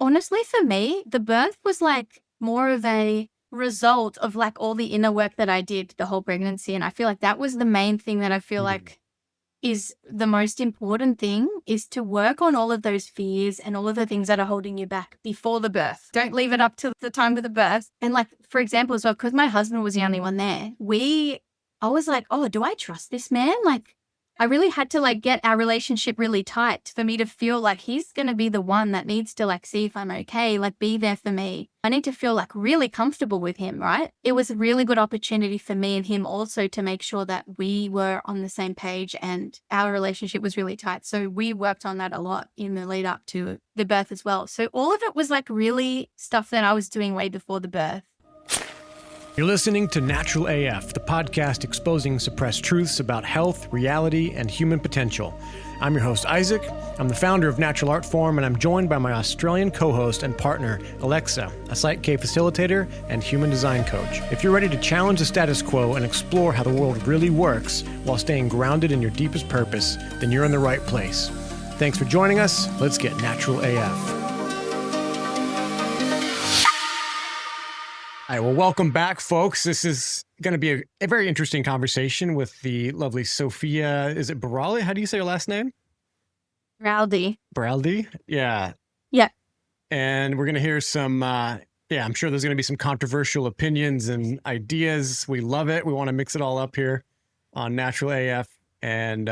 Honestly, for me, the birth was like more of a result of like all the inner work that I did the whole pregnancy. And I feel like that was the main thing that I feel like is the most important thing, is to work on all of those fears and all of the things that are holding you back before the birth. Don't leave it up to the time of the birth. And like, for example, as well, because my husband was the only one there, I was like, oh, do I trust this man? Like, I really had to like get our relationship really tight for me to feel like he's going to be the one that needs to like see if I'm okay, like be there for me. I need to feel like really comfortable with him, right? It was a really good opportunity for me and him also to make sure that we were on the same page and our relationship was really tight. So we worked on that a lot in the lead up to the birth as well. So all of it was like really stuff that I was doing way before the birth. You're listening to Natural AF, the podcast exposing suppressed truths about health, reality, and human potential. I'm your host, Isaac. I'm the founder of Natural Art Form, and I'm joined by my Australian co-host and partner, Alexa, a Site K facilitator and human design coach. If you're ready to challenge the status quo and explore how the world really works while staying grounded in your deepest purpose, then you're in the right place. Thanks for joining us. Let's get Natural AF. All right, well, welcome back, folks. This is going to be a very interesting conversation with the lovely Sophia. Is it Baraldi? How do you say your last name? Baraldi. Baraldi? Yeah. Yeah. And we're going to hear some, I'm sure there's going to be some controversial opinions and ideas. We love it. We want to mix it all up here on Natural AF. And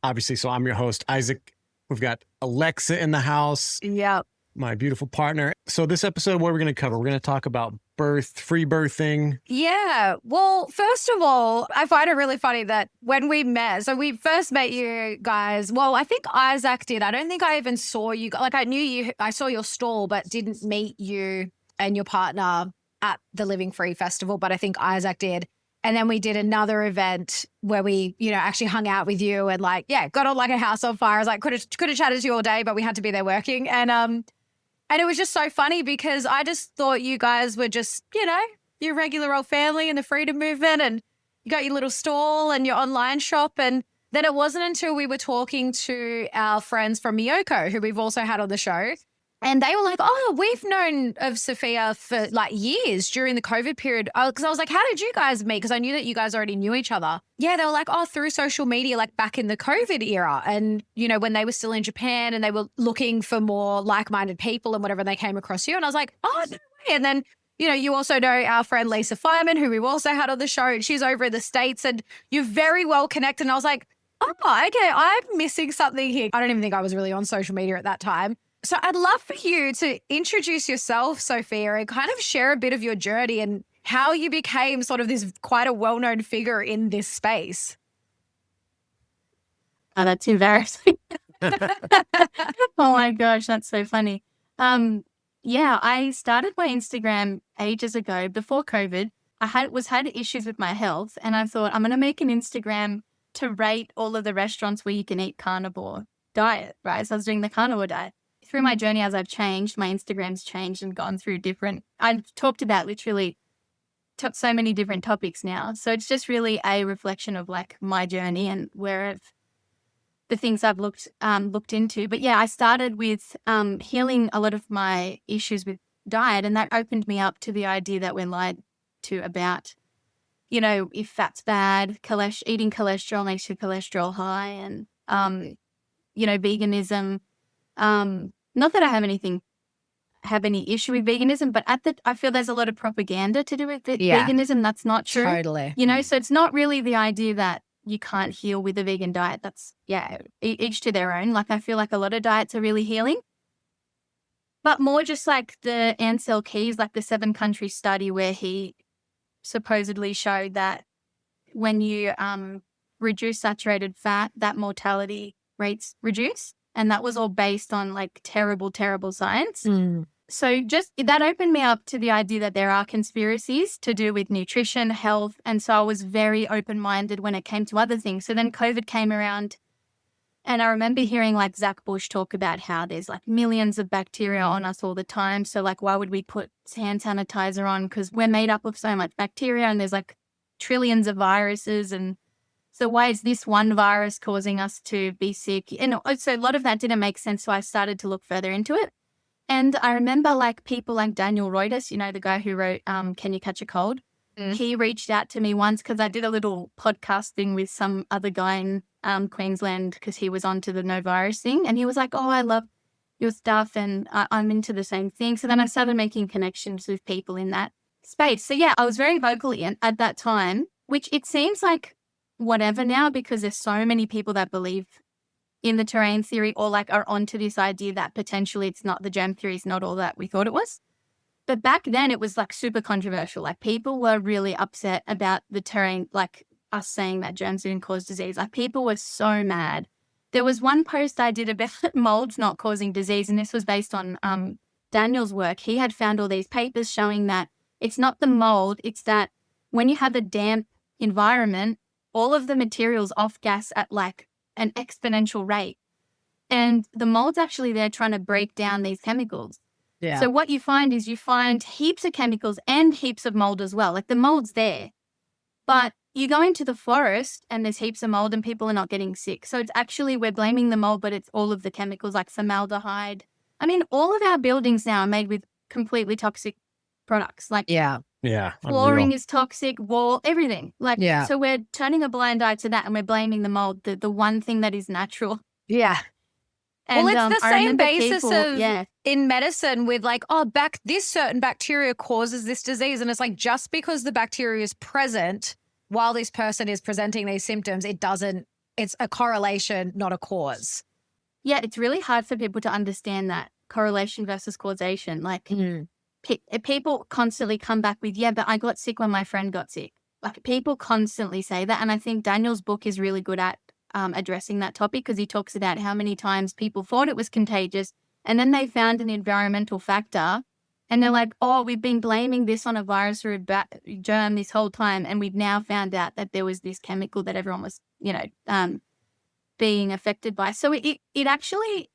obviously, so I'm your host, Isaac. We've got Alexa in the house. Yeah. My beautiful partner. So this episode, what we're going to cover, we're going to talk about birth, free birthing. Yeah. Well, first of all, I find it really funny that when we met, so we first met you guys, well, I think Isaac did. I don't think I even saw you. Like I knew you, I saw your stall, but didn't meet you and your partner at the Living Free Festival, but I think Isaac did. And then we did another event where we, actually hung out with you and got on like a house on fire. I was like, could have chatted to you all day, but we had to be there working. And it was just so funny because I just thought you guys were just, your regular old family in the freedom movement, and you got your little stall and your online shop. And then it wasn't until we were talking to our friends from Miyoko, who we've also had on the show. And they were like, oh, we've known of Sophia for like years during the COVID period. Because I was like, how did you guys meet? Because I knew that you guys already knew each other. Yeah, they were like, oh, through social media, like back in the COVID era. And, when they were still in Japan and they were looking for more like-minded people and whatever, they came across you. And I was like, oh, no way. And then, you also know our friend Lisa Fireman, who we've also had on the show. And she's over in the States and you're very well connected. And I was like, oh, okay, I'm missing something here. I don't even think I was really on social media at that time. So I'd love for you to introduce yourself, Sophia, and kind of share a bit of your journey and how you became sort of this quite a well-known figure in this space. Oh, that's embarrassing. Oh my gosh, that's so funny. I started my Instagram ages ago before COVID. I had issues with my health, and I thought I'm going to make an Instagram to rate all of the restaurants where you can eat carnivore diet, right? So I was doing the carnivore diet. Through my journey, as I've changed, my Instagram's changed and gone through I've talked about literally so many different topics now. So it's just really a reflection of like my journey and the things I've looked into. But yeah, I started with healing a lot of my issues with diet, and that opened me up to the idea that we're lied to about, if fat's bad, eating cholesterol makes your cholesterol high, and veganism. Not that I have any issue with veganism, but I feel there's a lot of propaganda to do with veganism. That's not true. Totally. So it's not really the idea that you can't heal with a vegan diet. That's, each to their own. Like I feel like a lot of diets are really healing, but more just like the Ansel Keys, like the 7-country study where he supposedly showed that when you reduce saturated fat, that mortality rates reduce. And that was all based on like terrible, terrible science. So just that opened me up to the idea that there are conspiracies to do with nutrition, health. And so I was very open-minded when it came to other things. So then COVID came around, and I remember hearing like Zach Bush talk about how there's like millions of bacteria on us all the time. So like, why would we put hand sanitizer on? Because we're made up of so much bacteria, and there's like trillions of viruses, and so why is this one virus causing us to be sick? And so a lot of that didn't make sense. So I started to look further into it. And I remember like people like Daniel Reuters, you know, the guy who wrote Can You Catch a Cold? He reached out to me once because I did a little podcasting with some other guy in Queensland because he was onto the no virus thing. And he was like, oh, I love your stuff and I'm into the same thing. So then I started making connections with people in that space. So yeah, I was very vocal at that time, which it seems like whatever now because there's so many people that believe in the terrain theory or like are onto this idea that potentially it's not, the germ theory is not all that we thought it was. But back then it was like super controversial. Like people were really upset about the terrain, like us saying that germs didn't cause disease. Like people were so mad. There was one post I did about molds not causing disease, and this was based on Daniel's work. He had found all these papers showing that it's not the mold, it's that when you have a damp environment, all of the materials off gas at like an exponential rate. And the mold's actually there trying to break down these chemicals. Yeah. So what you find is you find heaps of chemicals and heaps of mold as well. Like the mold's there, but you go into the forest and there's heaps of mold and people are not getting sick. So it's actually, we're blaming the mold, but it's all of the chemicals like formaldehyde. I mean, all of our buildings now are made with completely toxic products. Like Yeah. flooring Unreal. is toxic, wall, everything. Like, Yeah. so we're turning a blind eye to that and we're blaming the mold, the one thing that is natural. Yeah. And, well, it's the I same remember basis people- of yeah. in medicine with like, oh, this certain bacteria causes this disease. And it's like, just because the bacteria is present while this person is presenting these symptoms, it's a correlation, not a cause. Yeah, it's really hard for people to understand that correlation versus causation. Like people constantly come back with, yeah, but I got sick when my friend got sick. Like people constantly say that. And I think Daniel's book is really good at addressing that topic because he talks about how many times people thought it was contagious and then they found an environmental factor and they're like, oh, we've been blaming this on a virus or a germ this whole time. And we've now found out that there was this chemical that everyone was, being affected by. So it actually,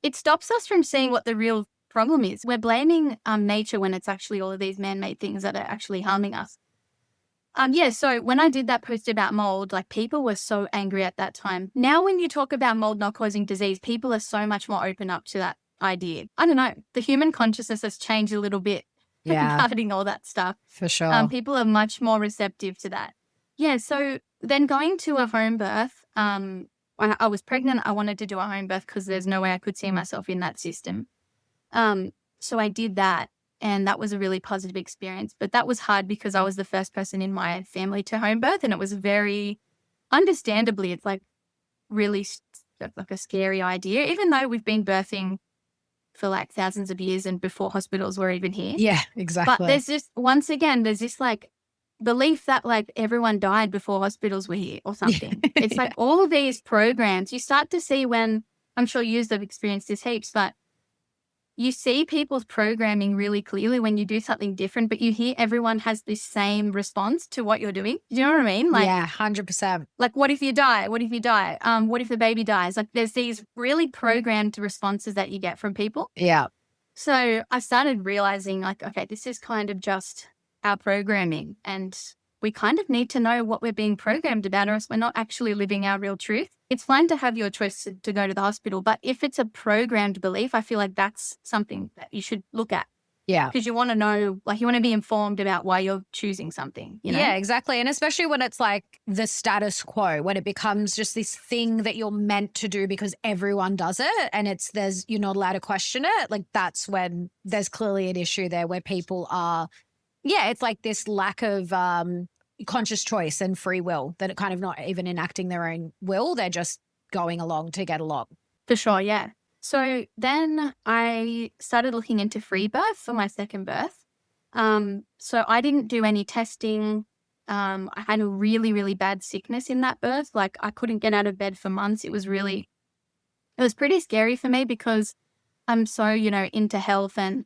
it stops us from seeing what the real problem is. We're blaming nature when it's actually all of these man-made things that are actually harming us. So when I did that post about mold, like people were so angry at that time. Now when you talk about mold not causing disease, people are so much more open up to that idea. I don't know. The human consciousness has changed a little bit regarding all that stuff. For sure. People are much more receptive to that. Yeah, so then going to a home birth, when I was pregnant, I wanted to do a home birth because there's no way I could see myself in that system. So I did that. And that was a really positive experience. But that was hard because I was the first person in my family to home birth. And it was very, understandably, it's like really like a scary idea, even though we've been birthing for like thousands of years and before hospitals were even here. Yeah, exactly. But there's just, once again, there's this like belief that like everyone died before hospitals were here or something. It's like all of these programs, you start to see when, I'm sure you've experienced this heaps, but you see people's programming really clearly when you do something different, but you hear everyone has this same response to what you're doing. Do you know what I mean? Like, yeah, 100%. Like, what if you die? What if you die? What if the baby dies? Like, there's these really programmed responses that you get from people. Yeah. So I started realizing, like, okay, this is kind of just our programming, and we kind of need to know what we're being programmed about, or else we're not actually living our real truth. It's fine to have your choice to go to the hospital, but if it's a programmed belief, I feel like that's something that you should look at. Yeah. Because you want to know, like, you want to be informed about why you're choosing something, you know? Yeah, exactly. And especially when it's like the status quo, when it becomes just this thing that you're meant to do because everyone does it and you're not allowed to question it. Like, that's when there's clearly an issue there where people are, it's like this lack of conscious choice and free will, that it kind of not even enacting their own will. They're just going along to get along. For sure, yeah. So then I started looking into free birth for my second birth. So I didn't do any testing. I had a really, really bad sickness in that birth. Like, I couldn't get out of bed for months. It was pretty scary for me because I'm so, into health, and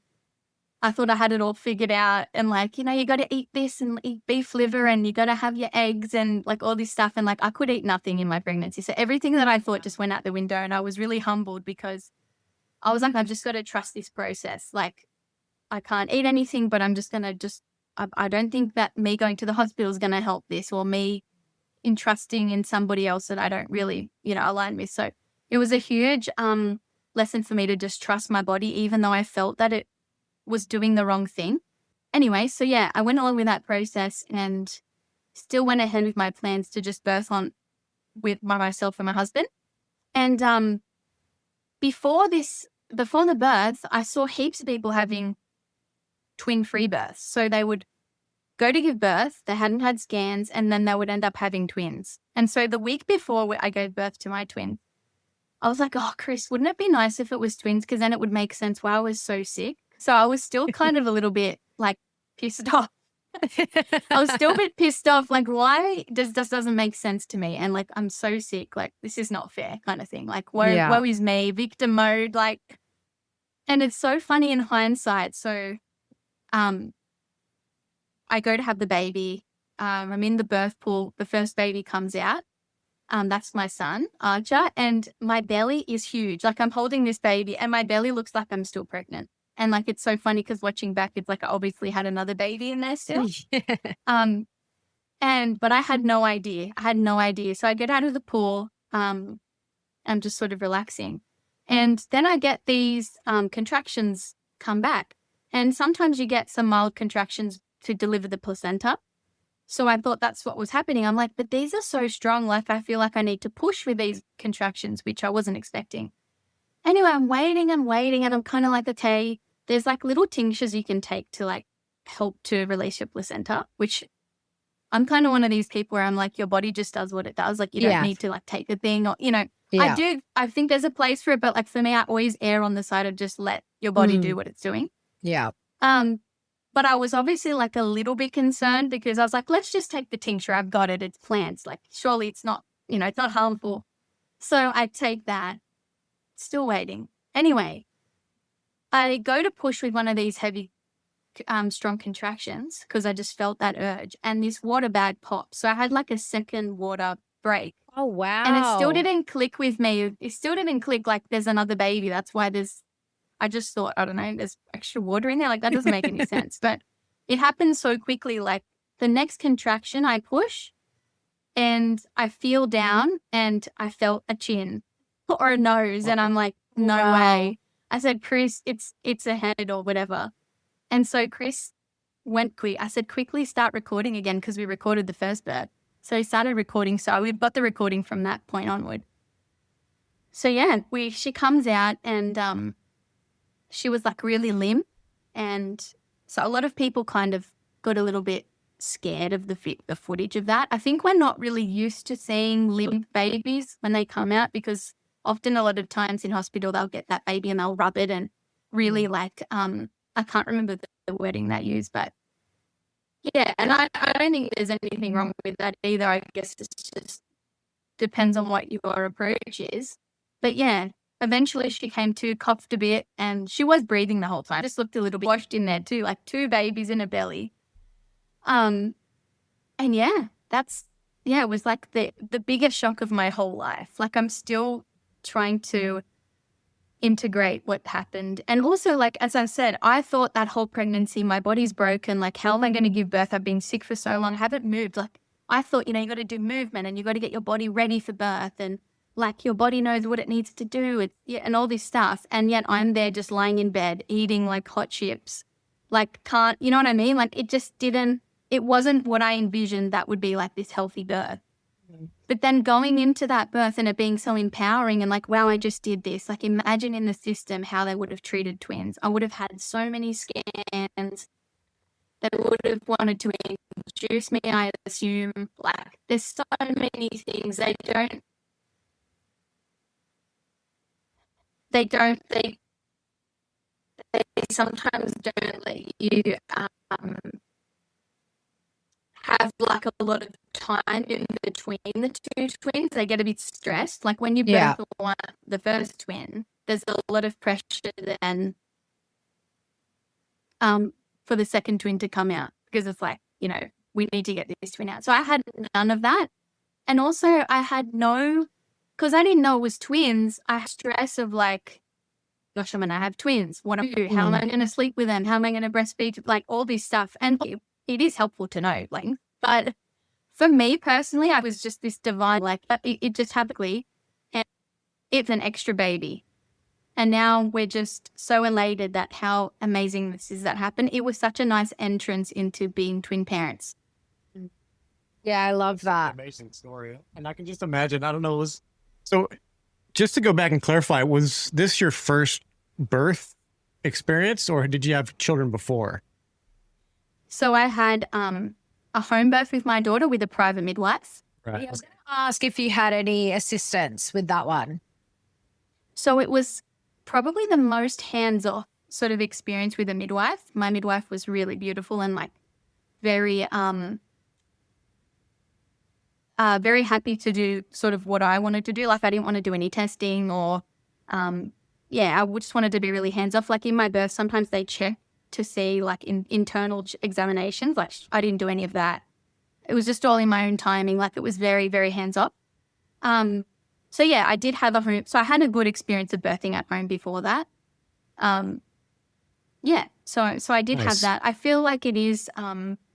I thought I had it all figured out, and like, you got to eat this and eat beef liver and you got to have your eggs and like all this stuff. And like, I could eat nothing in my pregnancy. So everything that I thought just went out the window, and I was really humbled because I was like, I've just got to trust this process. Like, I can't eat anything, but I'm just going to I don't think that me going to the hospital is going to help this, or me entrusting in somebody else that I don't really, align with. So it was a huge lesson for me to just trust my body, even though I felt that it was doing the wrong thing. Anyway, so yeah, I went along with that process and still went ahead with my plans to just birth on by myself and my husband. And before the birth, I saw heaps of people having twin-free births. So they would go to give birth, they hadn't had scans, and then they would end up having twins. And so the week before I gave birth to my twin, I was like, oh, Chris, wouldn't it be nice if it was twins? Because then it would make sense why I was so sick. So I was still kind of a little bit like pissed off. I was still a bit pissed off. Like, why this doesn't make sense to me? And like, I'm so sick. Like, this is not fair kind of thing. Like, woe is me, victim mode. Like, and it's so funny in hindsight. So, I go to have the baby. I'm in the birth pool. The first baby comes out. That's my son, Archer. And my belly is huge. Like, I'm holding this baby and my belly looks like I'm still pregnant. And like, it's so funny because watching back, it's like I obviously had another baby in there still. But I had no idea. So I get out of the pool. I'm just sort of relaxing. And then I get these contractions come back. And sometimes you get some mild contractions to deliver the placenta. So I thought that's what was happening. I'm like, but these are so strong. Like, I feel like I need to push with these contractions, which I wasn't expecting. Anyway, I'm waiting, and I'm kind of like, okay, there's like little tinctures you can take to like help to release your placenta, which I'm kind of one of these people where I'm like, your body just does what it does. Like, you don't need to like take a thing or, I think there's a place for it. But like for me, I always err on the side of just let your body do what it's doing. Yeah. But I was obviously like a little bit concerned because I was like, let's just take the tincture. I've got it. It's plants. Like, surely it's not, it's not harmful. So I take that. Still waiting. Anyway, I go to push with one of these heavy, strong contractions because I just felt that urge. And this water bag popped. So I had like a second water break. Oh, wow. And it still didn't click with me. It still didn't click like there's another baby. That's why I just thought, I don't know, there's extra water in there. Like, that doesn't make any sense. But it happened so quickly. Like, the next contraction I push and I feel down and I felt a chin or a nose. And I'm like, no way. I said, Chris, it's a head or whatever. And so Chris went quick. I said, quickly start recording again because we recorded the first birth. So he started recording. So we've got the recording from that point onward. So yeah, she comes out and she was like really limp. And so a lot of people kind of got a little bit scared of the footage of that. I think we're not really used to seeing limp babies when they come out because often a lot of times in hospital they'll get that baby and they'll rub it and really like, I can't remember the wording they use, but yeah. And I don't think there's anything wrong with that either. I guess it just depends on what your approach is. But yeah. Eventually she came to, coughed a bit, and she was breathing the whole time. Just looked a little bit washed in there too, like two babies in a belly. And yeah, it was like the biggest shock of my whole life. Like, I'm still trying to integrate what happened. And also, like, as I said, I thought that whole pregnancy, my body's broken. Like, how am I going to give birth? I've been sick for so long. I haven't moved. Like, I thought, you got to do movement and you got to get your body ready for birth and like your body knows what it needs to do and all this stuff. And yet I'm there just lying in bed eating like hot chips. Like, you know what I mean? Like, it wasn't what I envisioned that would be like this healthy birth. But then going into that birth and it being so empowering and like, wow, I just did this. Like, imagine in the system how they would have treated twins. I would have had so many scans. They would have wanted to induce me, I assume. Like, there's so many things. They sometimes don't let you have like a lot of time in between the two twins. They get a bit stressed. Like, when you birth the first twin, there's a lot of pressure then for the second twin to come out because it's like, we need to get this twin out. So I had none of that. And also I had because I didn't know it was twins, I had stress of like, gosh, I'm going to have twins. What am I going to do? How am I going to sleep with them? How am I going to breastfeed? Like, all this stuff. And it is helpful to know, like, but for me personally, I was just this divine, like, it just happened. And it's an extra baby. And now we're just so elated that how amazing this is that happened. It was such a nice entrance into being twin parents. Yeah, I love that. Amazing story. And I can just imagine, I don't know, so just to go back and clarify, was this your first birth experience or did you have children before? So I had a home birth with my daughter with a private midwife. Right. I was going to ask if you had any assistance with that one. So it was probably the most hands-off sort of experience with a midwife. My midwife was really beautiful and like very very happy to do sort of what I wanted to do. Like I didn't want to do any testing or I just wanted to be really hands-off. Like in my birth, sometimes they check to see like internal examinations. Like I didn't do any of that. It was just all in my own timing. Like it was very, very hands-off. So yeah, I did have a home. So I had a good experience of birthing at home before that. So I did have that. I feel like it is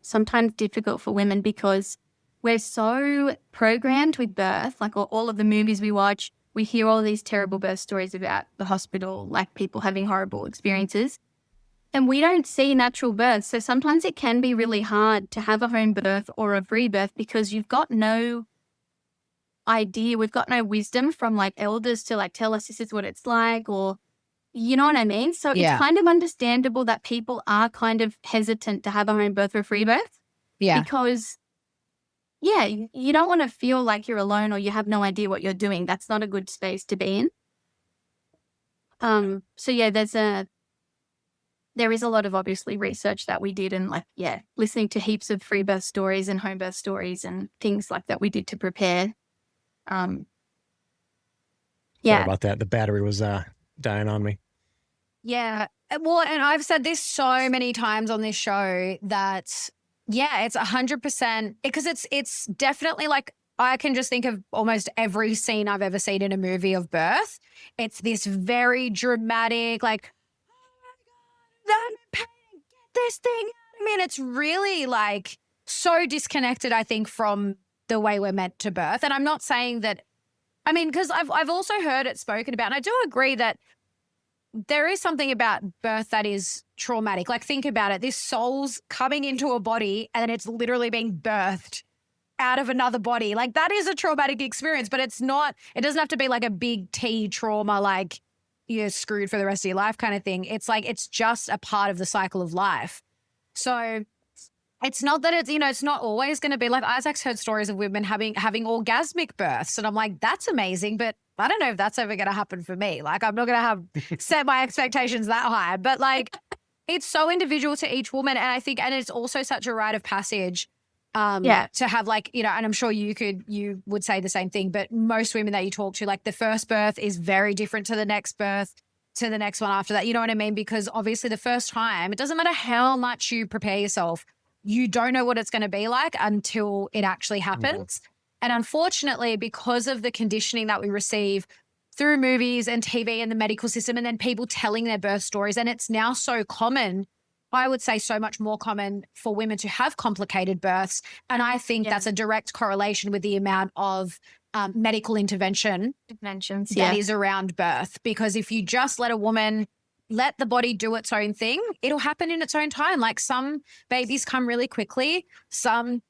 sometimes difficult for women because we're so programmed with birth, like all of the movies we watch, we hear all these terrible birth stories about the hospital, like people having horrible experiences. And we don't see natural birth. So sometimes it can be really hard to have a home birth or a free birth because you've got no idea. We've got no wisdom from like elders to like tell us this is what it's like, or you know what I mean? So it's kind of understandable that people are kind of hesitant to have a home birth or a free birth. Yeah. Because you don't want to feel like you're alone or you have no idea what you're doing. That's not a good space to be in. So yeah, there is a lot of obviously research that we did and listening to heaps of free birth stories and home birth stories and things like that we did to prepare. Sorry about that. The battery was dying on me. Yeah. Well, and I've said this so many times on this show that, it's 100% because it's definitely like I can just think of almost every scene I've ever seen in a movie of birth. It's this very dramatic, like, oh my God, I'm in pain, get this thing. I mean, it's really like so disconnected, I think, from the way we're meant to birth. And I'm not saying that, I mean, because I've also heard it spoken about, and I do agree that there is something about birth that is traumatic. Like, think about it. This soul's coming into a body and then it's literally being birthed out of another body. Like, that is a traumatic experience, but it doesn't have to be like a big T trauma, like you're screwed for the rest of your life kind of thing. It's like, it's just a part of the cycle of life. So it's not that it's not always going to be like Isaac's heard stories of women having orgasmic births. And I'm like, that's amazing. But I don't know if that's ever going to happen for me. Like, I'm not going to have set my expectations that high, but like, it's so individual to each woman. And I think, and it's also such a rite of passage to have like, and I'm sure you would say the same thing, but most women that you talk to, like the first birth is very different to the next birth, to the next one after that. You know what I mean? Because obviously the first time, it doesn't matter how much you prepare yourself, you don't know what it's going to be like until it actually happens. Mm-hmm. And unfortunately, because of the conditioning that we receive through movies and TV and the medical system, and then people telling their birth stories, and it's now so common, I would say so much more common for women to have complicated births. And I think that's a direct correlation with the amount of medical interventions that is around birth. Because if you just let a woman let the body do its own thing, it'll happen in its own time. Like, some babies come really quickly. Some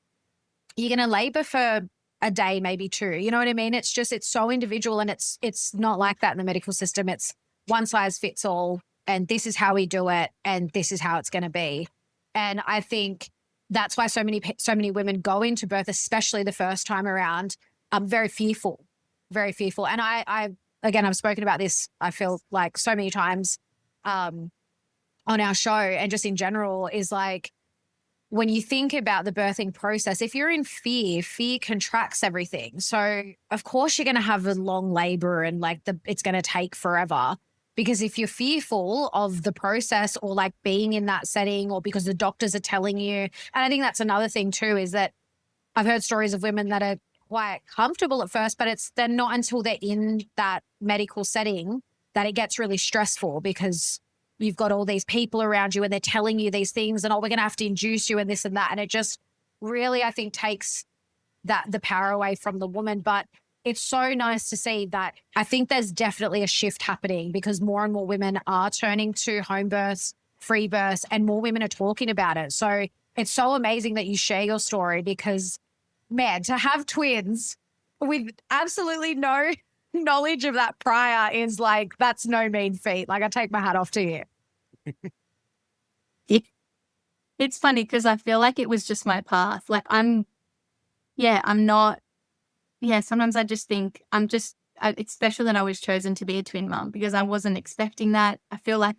you're going to labor for a day, maybe two. You know what I mean? It's so individual, and it's not like that in the medical system. It's one size fits all, and this is how we do it, and this is how it's going to be. And I think that's why so many women go into birth, especially the first time around, very fearful. And I again, I've spoken about this, I feel like, so many times on our show, and just in general, is like, when you think about the birthing process, if you're in fear contracts everything. So of course you're going to have a long labor and like it's going to take forever, because if you're fearful of the process, or like being in that setting, or because the doctors are telling you. And I think that's another thing too, is that I've heard stories of women that are quite comfortable at first, but they're not until they're in that medical setting that it gets really stressful, because you've got all these people around you and they're telling you these things, and we're going to have to induce you and this and that. And it just really, I think, takes the power away from the woman. But it's so nice to see that. I think there's definitely a shift happening because more and more women are turning to home births, free births, and more women are talking about it. So it's so amazing that you share your story because, man, to have twins with absolutely no knowledge of that prior is like, that's no mean feat. Like, I take my hat off to you. It's funny because I feel like it was just my path. Like sometimes I just think it's special that I was chosen to be a twin mom because I wasn't expecting that. I feel like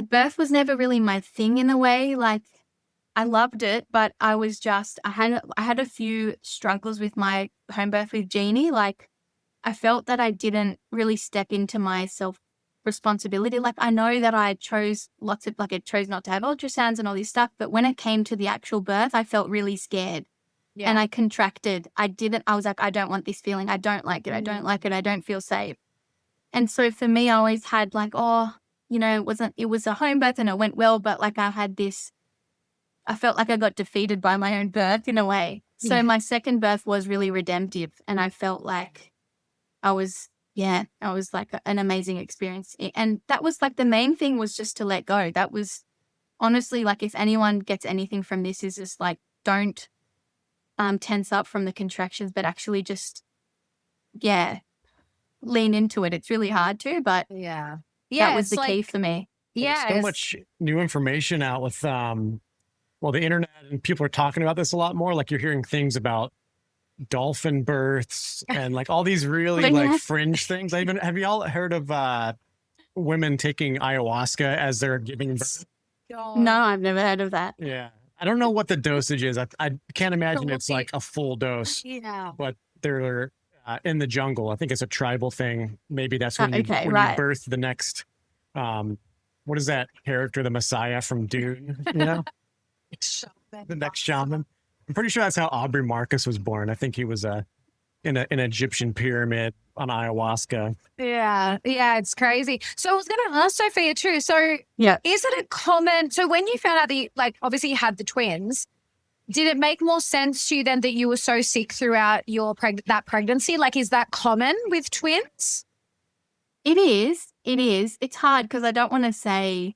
birth was never really my thing in a way. Like I loved it, but I had a few struggles with my home birth with Jeannie. Like I felt that I didn't really step into my self responsibility. Like I know that I chose I chose not to have ultrasounds and all this stuff, but when it came to the actual birth, I felt really scared. Yeah. And I contracted. I was like, I don't want this feeling. I don't like it. I don't like it. I don't feel safe. And so for me, I always had like, it was a home birth and it went well, but like I felt like I got defeated by my own birth in a way. So my second birth was really redemptive and I felt like I was like an amazing experience. And that was like the main thing was just to let go. That was honestly like if anyone gets anything from this is just like don't tense up from the contractions, but actually just, lean into it. It's really hard to, but that was the key for me. Yeah. There's so much new information out with, the internet and people are talking about this a lot more. Like you're hearing things about dolphin births and like all these really like fringe things. Have you all heard of women taking ayahuasca as they're giving birth? No, I've never heard of that. Yeah. I don't know what the dosage is. I can't imagine it's like a full dose. Yeah. But they're in the jungle. I think it's a tribal thing. Maybe that's when you birth the next, what is that character, the Messiah from Dune, you know? The next shaman. I'm pretty sure that's how Aubrey Marcus was born. I think he was in an Egyptian pyramid on ayahuasca. Yeah, it's crazy. So I was going to ask Sophia too. So is it a common? So when you found out that obviously you had the twins, did it make more sense to you then that you were so sick throughout your that pregnancy? Like, is that common with twins? It is. It's hard because I don't want to say.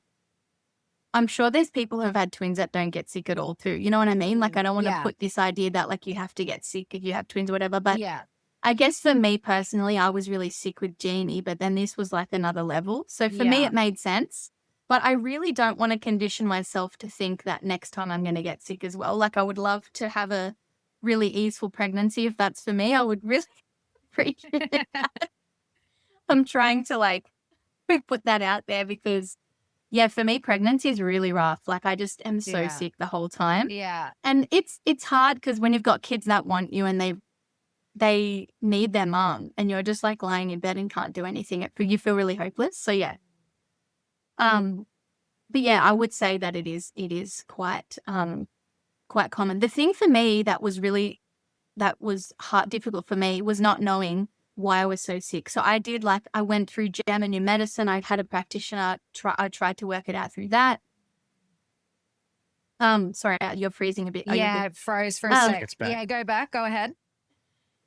I'm sure there's people who have had twins that don't get sick at all too. You know what I mean? Like, I don't want to put this idea that like you have to get sick if you have twins or whatever. But I guess for me personally, I was really sick with Jeannie, but then this was like another level. So for me, it made sense. But I really don't want to condition myself to think that next time I'm going to get sick as well. Like I would love to have a really easeful pregnancy. If that's for me, I would really appreciate that. I'm trying to like put that out there because for me, pregnancy is really rough. Like I just am so sick the whole time. Yeah. And it's hard because when you've got kids that want you and they need their mom and you're just like lying in bed and can't do anything, you feel really hopeless. So but I would say that it is quite common. The thing for me that was difficult for me was not knowing why I was so sick. So I went through JAM and new medicine. I had a practitioner. I tried to work it out through that. Sorry, you're freezing a bit. It froze for a sec. Yeah, go back. Go ahead.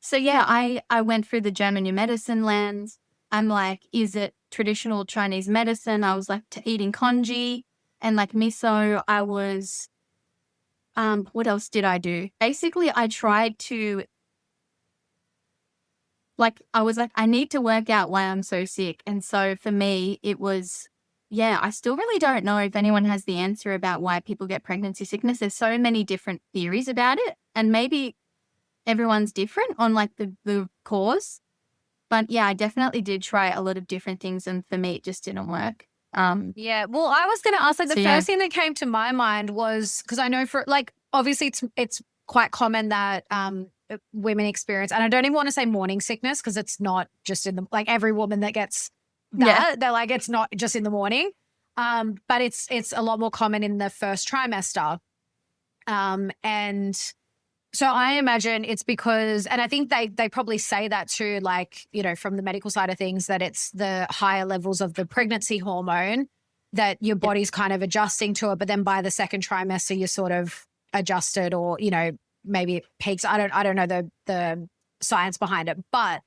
So I went through the JAM and new medicine lens. I'm like, is it traditional Chinese medicine? I was like eating congee and like miso. I was, what else did I do? Basically, I tried to, I was like, I need to work out why I'm so sick. And so for me, it was, I still really don't know if anyone has the answer about why people get pregnancy sickness. There's so many different theories about it. And maybe everyone's different on like the cause. But I definitely did try a lot of different things. And for me, it just didn't work. Well, I was going to ask, the first thing that came to my mind was, because I know for obviously it's quite common that women experience, and I don't even want to say morning sickness because it's not just in the, every woman that gets that, they're like, it's not just in the morning. But it's a lot more common in the first trimester. And so I imagine it's because, and I think they probably say that too, from the medical side of things, that it's the higher levels of the pregnancy hormone that your body's kind of adjusting to it. But then by the second trimester, you're sort of adjusted or, maybe it peaks. I don't know the science behind it, but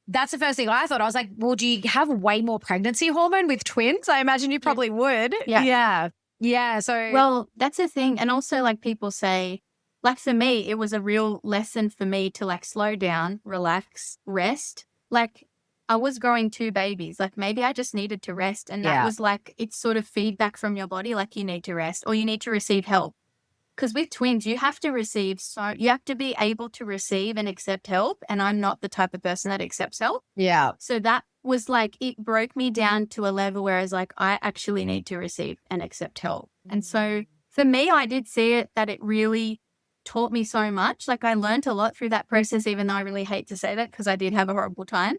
that's the first thing I thought. I was like, well, do you have way more pregnancy hormone with twins? I imagine you probably would. Yeah. Yeah. So, Well, that's the thing. And also, like, people say, like, for me, it was a real lesson for me to, like, slow down, relax, rest. Like, I was growing 2 babies. Like, maybe I just needed to rest. And that was like, it's sort of feedback from your body, like, you need to rest or you need to receive help. Because with twins, you have to you have to be able to receive and accept help. And I'm not the type of person that accepts help. yeah. So that was like, it broke me down to a level where I was like, I actually need to receive and accept help. And so for me, I did see it that it really taught me so much. Like, I learned a lot through that process, even though I really hate to say that because I did have a horrible time.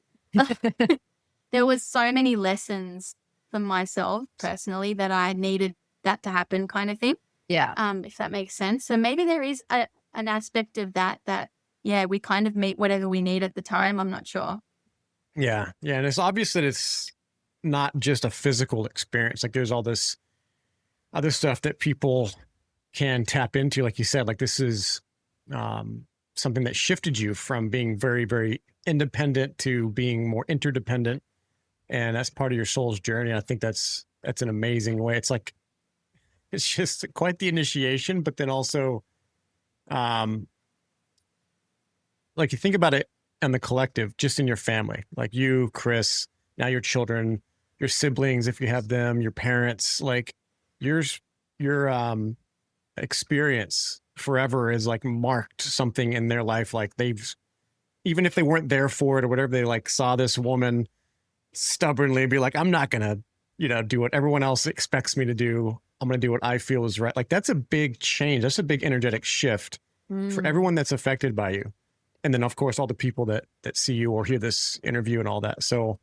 There was so many lessons for myself personally that I needed that to happen, kind of thing. Yeah. If that makes sense. So maybe there is an aspect of that, yeah, we kind of meet whatever we need at the time. I'm not sure. Yeah. Yeah. And it's obvious that it's not just a physical experience. Like, there's all this other stuff that people can tap into. Like you said, like, this is something that shifted you from being very, very independent to being more interdependent. And that's part of your soul's journey. I think that's an amazing way. It's like, it's just quite the initiation, but then also, like, you think about it and the collective, just in your family, like you, Chris, now your children, your siblings, if you have them, your parents, like your experience forever is like marked something in their life. Like, even if they weren't there for it or whatever, they like saw this woman stubbornly be like, I'm not going to, do what everyone else expects me to do. I'm going to do what I feel is right. Like, that's a big change. That's a big energetic shift for everyone that's affected by you. And then, of course, all the people that see you or hear this interview and all that. So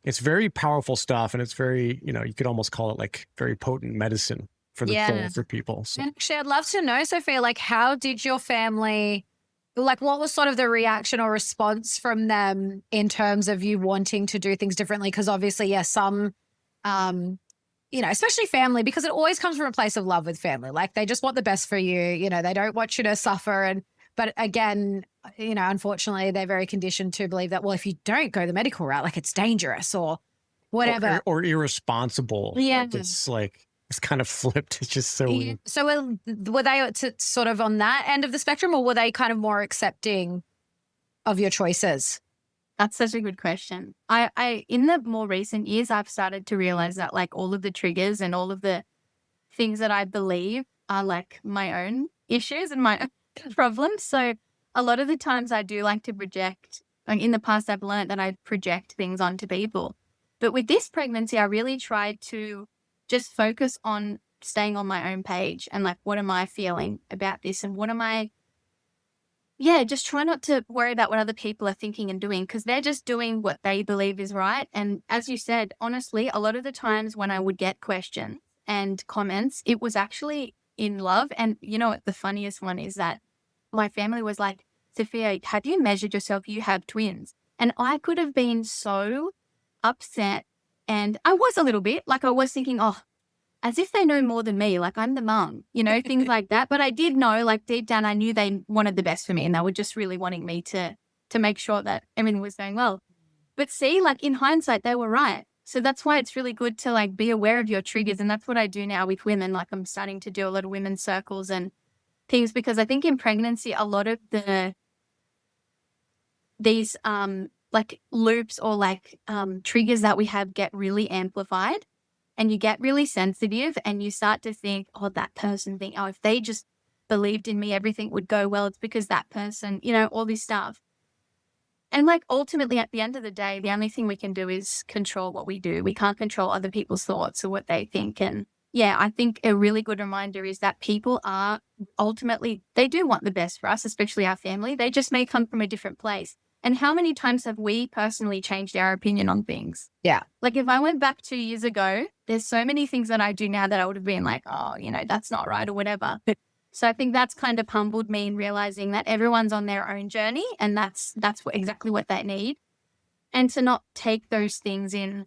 it's very powerful stuff. And it's very, you could almost call it like very potent medicine for the soul for people. So. And actually, I'd love to know, Sophia, like, how did your family, like, what was sort of the reaction or response from them in terms of you wanting to do things differently? Because obviously, some, especially family, because it always comes from a place of love with family. Like, they just want the best for you. They don't want you to suffer. But again, unfortunately, they're very conditioned to believe that, well, if you don't go the medical route, like, it's dangerous or whatever. Or irresponsible. Yeah. Like, it's kind of flipped. It's just so weird. So were they sort of on that end of the spectrum, or were they kind of more accepting of your choices? That's such a good question. I in the more recent years, I've started to realize that, like, all of the triggers and all of the things that I believe are like my own issues and my own problems. So a lot of the times I do like to project. Like, in the past, I've learned that I project things onto people. But with this pregnancy, I really tried to just focus on staying on my own page and, like, what am I feeling about this and what am I, just try not to worry about what other people are thinking and doing, because they're just doing what they believe is right. And as you said, honestly, a lot of the times when I would get questions and comments, it was actually in love. And you know what the funniest one is, that my family was like, Sophia, have you measured yourself? You have twins. And I could have been so upset. And I was a little bit, like, I was thinking, oh, as if they know more than me, like, I'm the mum, things like that. But I did know, like, deep down, I knew they wanted the best for me and they were just really wanting me to make sure that everything was going well. But see, like, in hindsight, they were right. So that's why it's really good to, like, be aware of your triggers. And that's what I do now with women. Like, I'm starting to do a lot of women's circles and things, because I think in pregnancy, a lot of these like loops or like triggers that we have get really amplified, and you get really sensitive and you start to think, oh, that person think, oh, if they just believed in me, everything would go well. It's because that person, all this stuff. And, like, ultimately at the end of the day, the only thing we can do is control what we do. We can't control other people's thoughts or what they think. And I think a really good reminder is that people are ultimately, they do want the best for us, especially our family. They just may come from a different place. And how many times have we personally changed our opinion on things? Yeah. Like, if I went back 2 years ago, there's so many things that I do now that I would have been like, oh, that's not right or whatever. So I think that's kind of humbled me in realizing that everyone's on their own journey, and that's exactly what they need. And to not take those things in,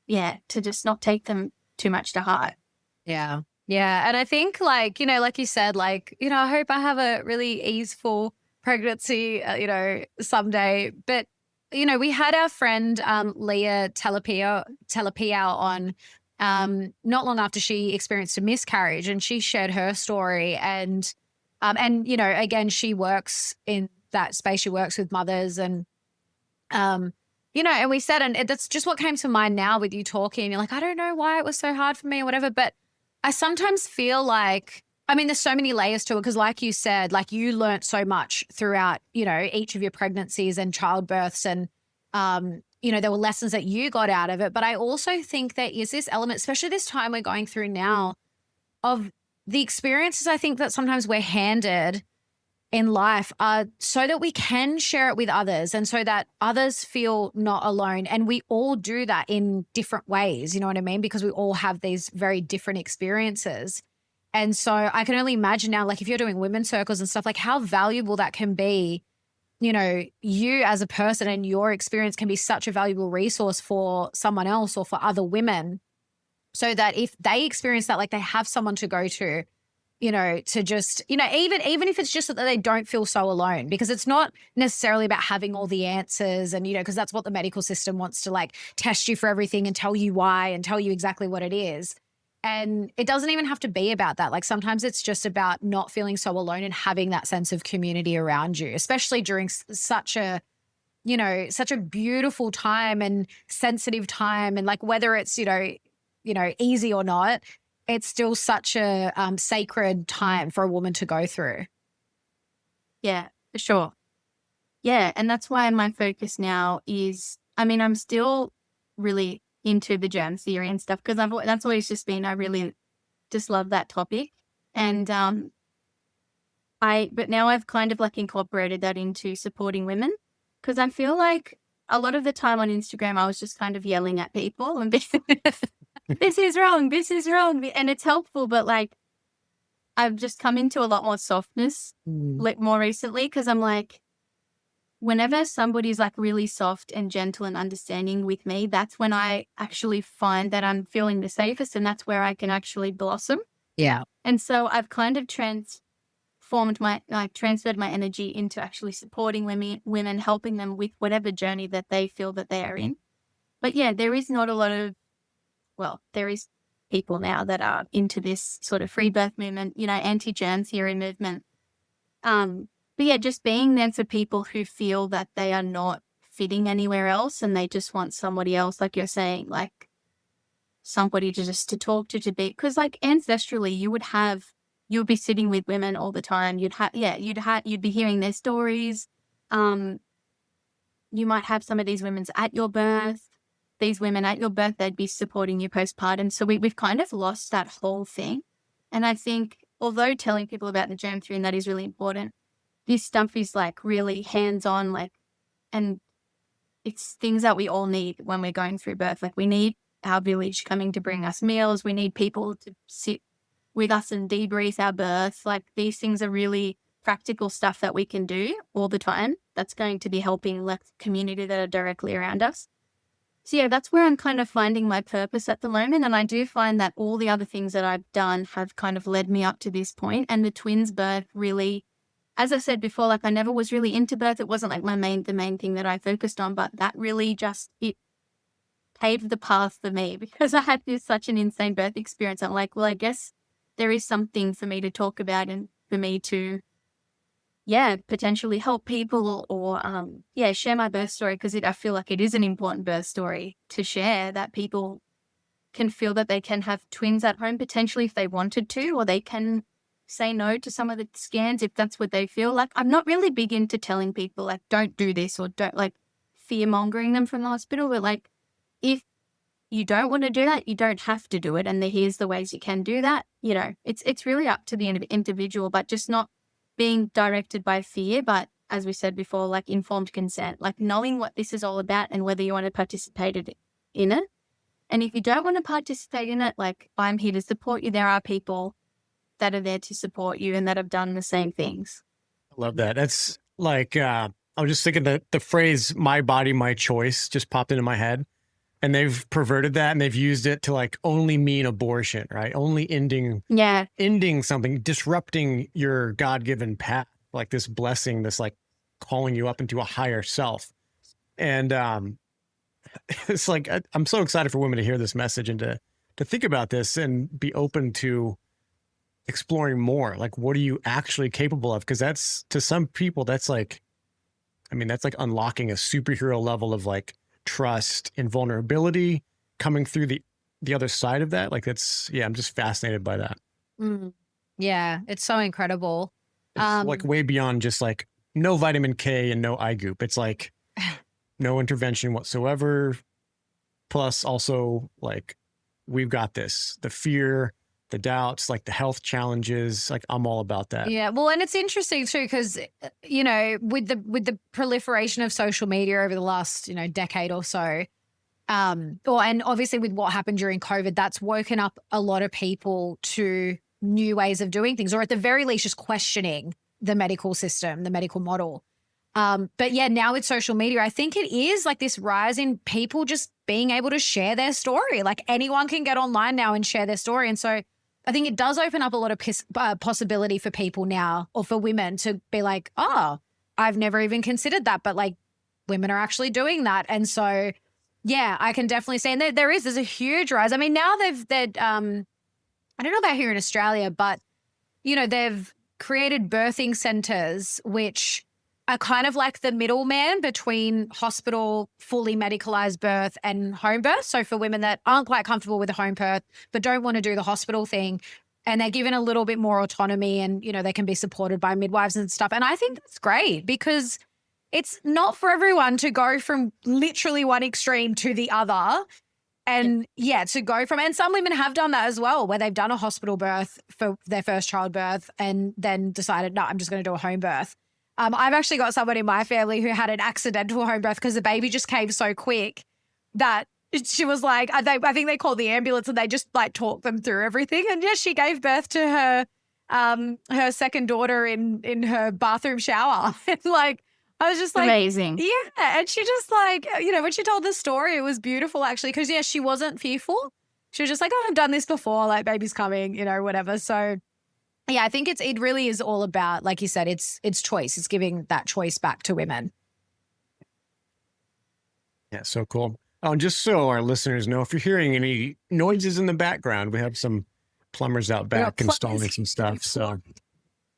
to just not take them too much to heart. Yeah. Yeah. And I think like, like you said, like, I hope I have a really easeful pregnancy, someday. But, we had our friend Leah Telapia on not long after she experienced a miscarriage, and she shared her story. And, again, she works in that space. She works with mothers and, and we said, and that's just what came to mind now with you talking. You're like, I don't know why it was so hard for me or whatever, but I sometimes feel like, I mean, there's so many layers to it because like you said, like you learnt so much throughout, each of your pregnancies and childbirths and, there were lessons that you got out of it. But I also think there is this element, especially this time we're going through now, of the experiences I think that sometimes we're handed in life are so that we can share it with others and so that others feel not alone. And we all do that in different ways, you know what I mean? Because we all have these very different experiences. And so I can only imagine now, like if you're doing women's circles and stuff, like how valuable that can be. You as a person and your experience can be such a valuable resource for someone else or for other women, so that if they experience that, like they have someone to go to just, even if it's just that they don't feel so alone, because it's not necessarily about having all the answers and, because that's what the medical system wants to like test you for everything and tell you why and tell you exactly what it is. And it doesn't even have to be about that. Like sometimes it's just about not feeling so alone and having that sense of community around you, especially during such a beautiful time and sensitive time. And like whether it's, easy or not, it's still such a sacred time for a woman to go through. Yeah, for sure. Yeah, and that's why my focus now is, I mean, I'm still really into the germ theory and stuff because that's always just been, I really just love that topic. And but now I've kind of like incorporated that into supporting women because I feel like a lot of the time on Instagram, I was just kind of yelling at people and this is wrong, this is wrong. And it's helpful, but like I've just come into a lot more softness like more recently because I'm like, whenever somebody's like really soft and gentle and understanding with me, that's when I actually find that I'm feeling the safest and that's where I can actually blossom. Yeah. And so I've kind of transferred my energy into actually supporting women, helping them with whatever journey that they feel that they are in. But yeah, there is not a lot of, there is people now that are into this sort of free birth movement, anti-germ theory movement. But yeah, just being there for people who feel that they are not fitting anywhere else and they just want somebody else, like you're saying, like somebody to talk to be, because like ancestrally you'd be sitting with women all the time. You'd be hearing their stories. You might have some of these women's at your birth. These women at your birth, they'd be supporting you postpartum. So we've kind of lost that whole thing. And I think although telling people about the germ theory and that is really important, this stuff is like really hands-on, like, and it's things that we all need when we're going through birth. Like we need our village coming to bring us meals. We need people to sit with us and debrief our birth. Like these things are really practical stuff that we can do all the time. That's going to be helping like the community that are directly around us. So yeah, that's where I'm kind of finding my purpose at the moment. And I do find that all the other things that I've done have kind of led me up to this point. And the twins birth really, as I said before, like I never was really into birth. It wasn't like the main thing that I focused on, but that really it paved the path for me because I had such an insane birth experience. I'm like, well, I guess there is something for me to talk about and for me to, potentially help people or, share my birth story because I feel like it is an important birth story to share, that people can feel that they can have twins at home potentially if they wanted to, or they can say no to some of the scans if that's what they feel. Like I'm not really big into telling people like don't do this or don't like fear mongering them from the hospital, but like if you don't want to do that, you don't have to do it. And here's the ways you can do that. It's really up to the individual, but just not being directed by fear, but as we said before, like informed consent, like knowing what this is all about and whether you want to participate in it. And if you don't want to participate in it, like I'm here to support you. There are people that are there to support you and that have done the same things. I love that. That's like, I was just thinking that the phrase, my body, my choice just popped into my head. And they've perverted that and they've used it to like only mean abortion, right? Only ending something, disrupting your God-given path, like this blessing, this like calling you up into a higher self. And it's like, I'm so excited for women to hear this message and to think about this and be open to exploring more. Like, what are you actually capable of? Because that's, to some people, that's like, I mean, that's like unlocking a superhero level of like trust and vulnerability coming through the other side of that. Like that's, yeah, I'm just fascinated by that. Yeah, it's so incredible. It's like way beyond just like no vitamin K and no eye goop. It's like no intervention whatsoever. Plus also like, we've got this, the fear, the doubts, like the health challenges, like I'm all about that. Yeah. Well, and it's interesting too, because, you know, with the proliferation of social media over the last, you know, decade or so, and obviously with what happened during COVID, that's woken up a lot of people to new ways of doing things, or at the very least, just questioning the medical system, the medical model. But yeah, now with social media, I think it is like this rise in people just being able to share their story. Like anyone can get online now and share their story. And so I think it does open up a lot of possibility for people now, or for women to be like, oh, I've never even considered that, but like women are actually doing that. And so, yeah, I can definitely say, and there's a huge rise. I mean, now I don't know about here in Australia, but you know, they've created birthing centers, which are kind of like the middleman between hospital, fully medicalized birth and home birth. So for women that aren't quite comfortable with the home birth, but don't want to do the hospital thing, and they're given a little bit more autonomy, and, you know, they can be supported by midwives and stuff. And I think that's great, because it's not for everyone to go from literally one extreme to the other. And to go from, and some women have done that as well, where they've done a hospital birth for their first childbirth and then decided, no, I'm just going to do a home birth. I've actually got someone in my family who had an accidental home birth because the baby just came so quick that she was like, I think they called the ambulance and they just like talked them through everything. And yes, she gave birth to her second daughter in her bathroom shower. And like, I was just like, amazing. Yeah. And she just like, you know, when she told the story, it was beautiful actually. Cause yeah, she wasn't fearful. She was just like, oh, I've done this before, like baby's coming, you know, whatever. So yeah, I think it really is all about, like you said, it's choice. It's giving that choice back to women. Yeah, so cool. Oh, and just so our listeners know, if you're hearing any noises in the background, we have some plumbers out back installing some stuff. So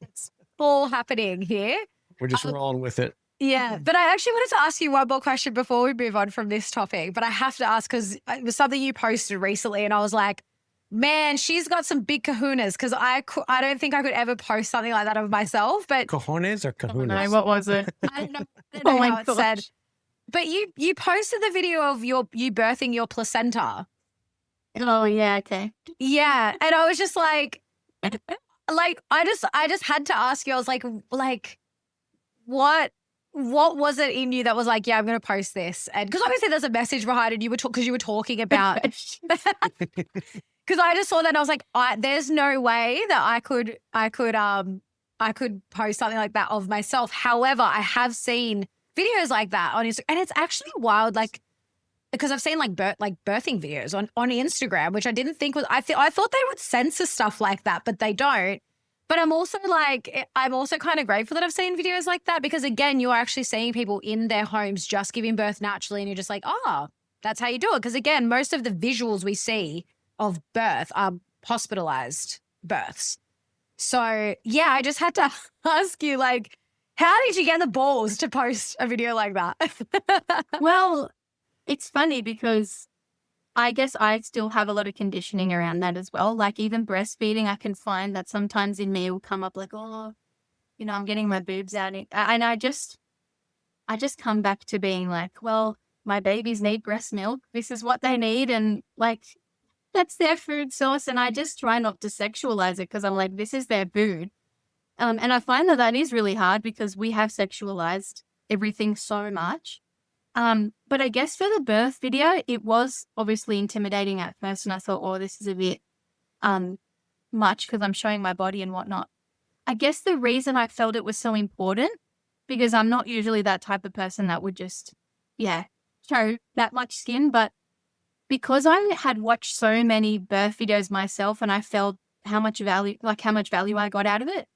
it's all happening here. We're just rolling with it. Yeah, but I actually wanted to ask you one more question before we move on from this topic. But I have to ask, because it was something you posted recently, and I was like, man, she's got some big kahunas, because I don't think I could ever post something like that of myself. But cojones or kahunas? Oh, no, what was it? I don't know how it's said. But you posted the video of you birthing your placenta. Oh yeah, okay. Yeah, and I was just like I just had to ask you. I was like what was it in you that was like, yeah, I'm going to post this? And because obviously there's a message behind it. Because you were talking about. Because I just saw that and I was like, there's no way that I could post something like that of myself. However, I have seen videos like that on Instagram, and it's actually wild. Like, because I've seen like birthing videos on Instagram, which I didn't think was. I thought they would censor stuff like that, but they don't. But I'm also kind of grateful that I've seen videos like that, because again, you're actually seeing people in their homes just giving birth naturally, and you're just like, oh, that's how you do it. Because again, most of the visuals we see of birth are hospitalized births. So yeah, I just had to ask you, like, how did you get the balls to post a video like that? Well, it's funny because I guess I still have a lot of conditioning around that as well. Like even breastfeeding, I can find that sometimes in me it will come up like, oh, you know, I'm getting my boobs out. And I just come back to being like, well, my babies need breast milk. This is what they need. And like, that's their food source. And I just try not to sexualize it, because I'm like, this is their food. And I find that is really hard, because we have sexualized everything so much. But I guess for the birth video, it was obviously intimidating at first. And I thought, oh, this is a bit much, because I'm showing my body and whatnot. I guess the reason I felt it was so important, because I'm not usually that type of person that would just, show that much skin. But because I had watched so many birth videos myself and I felt how much value I got out of it.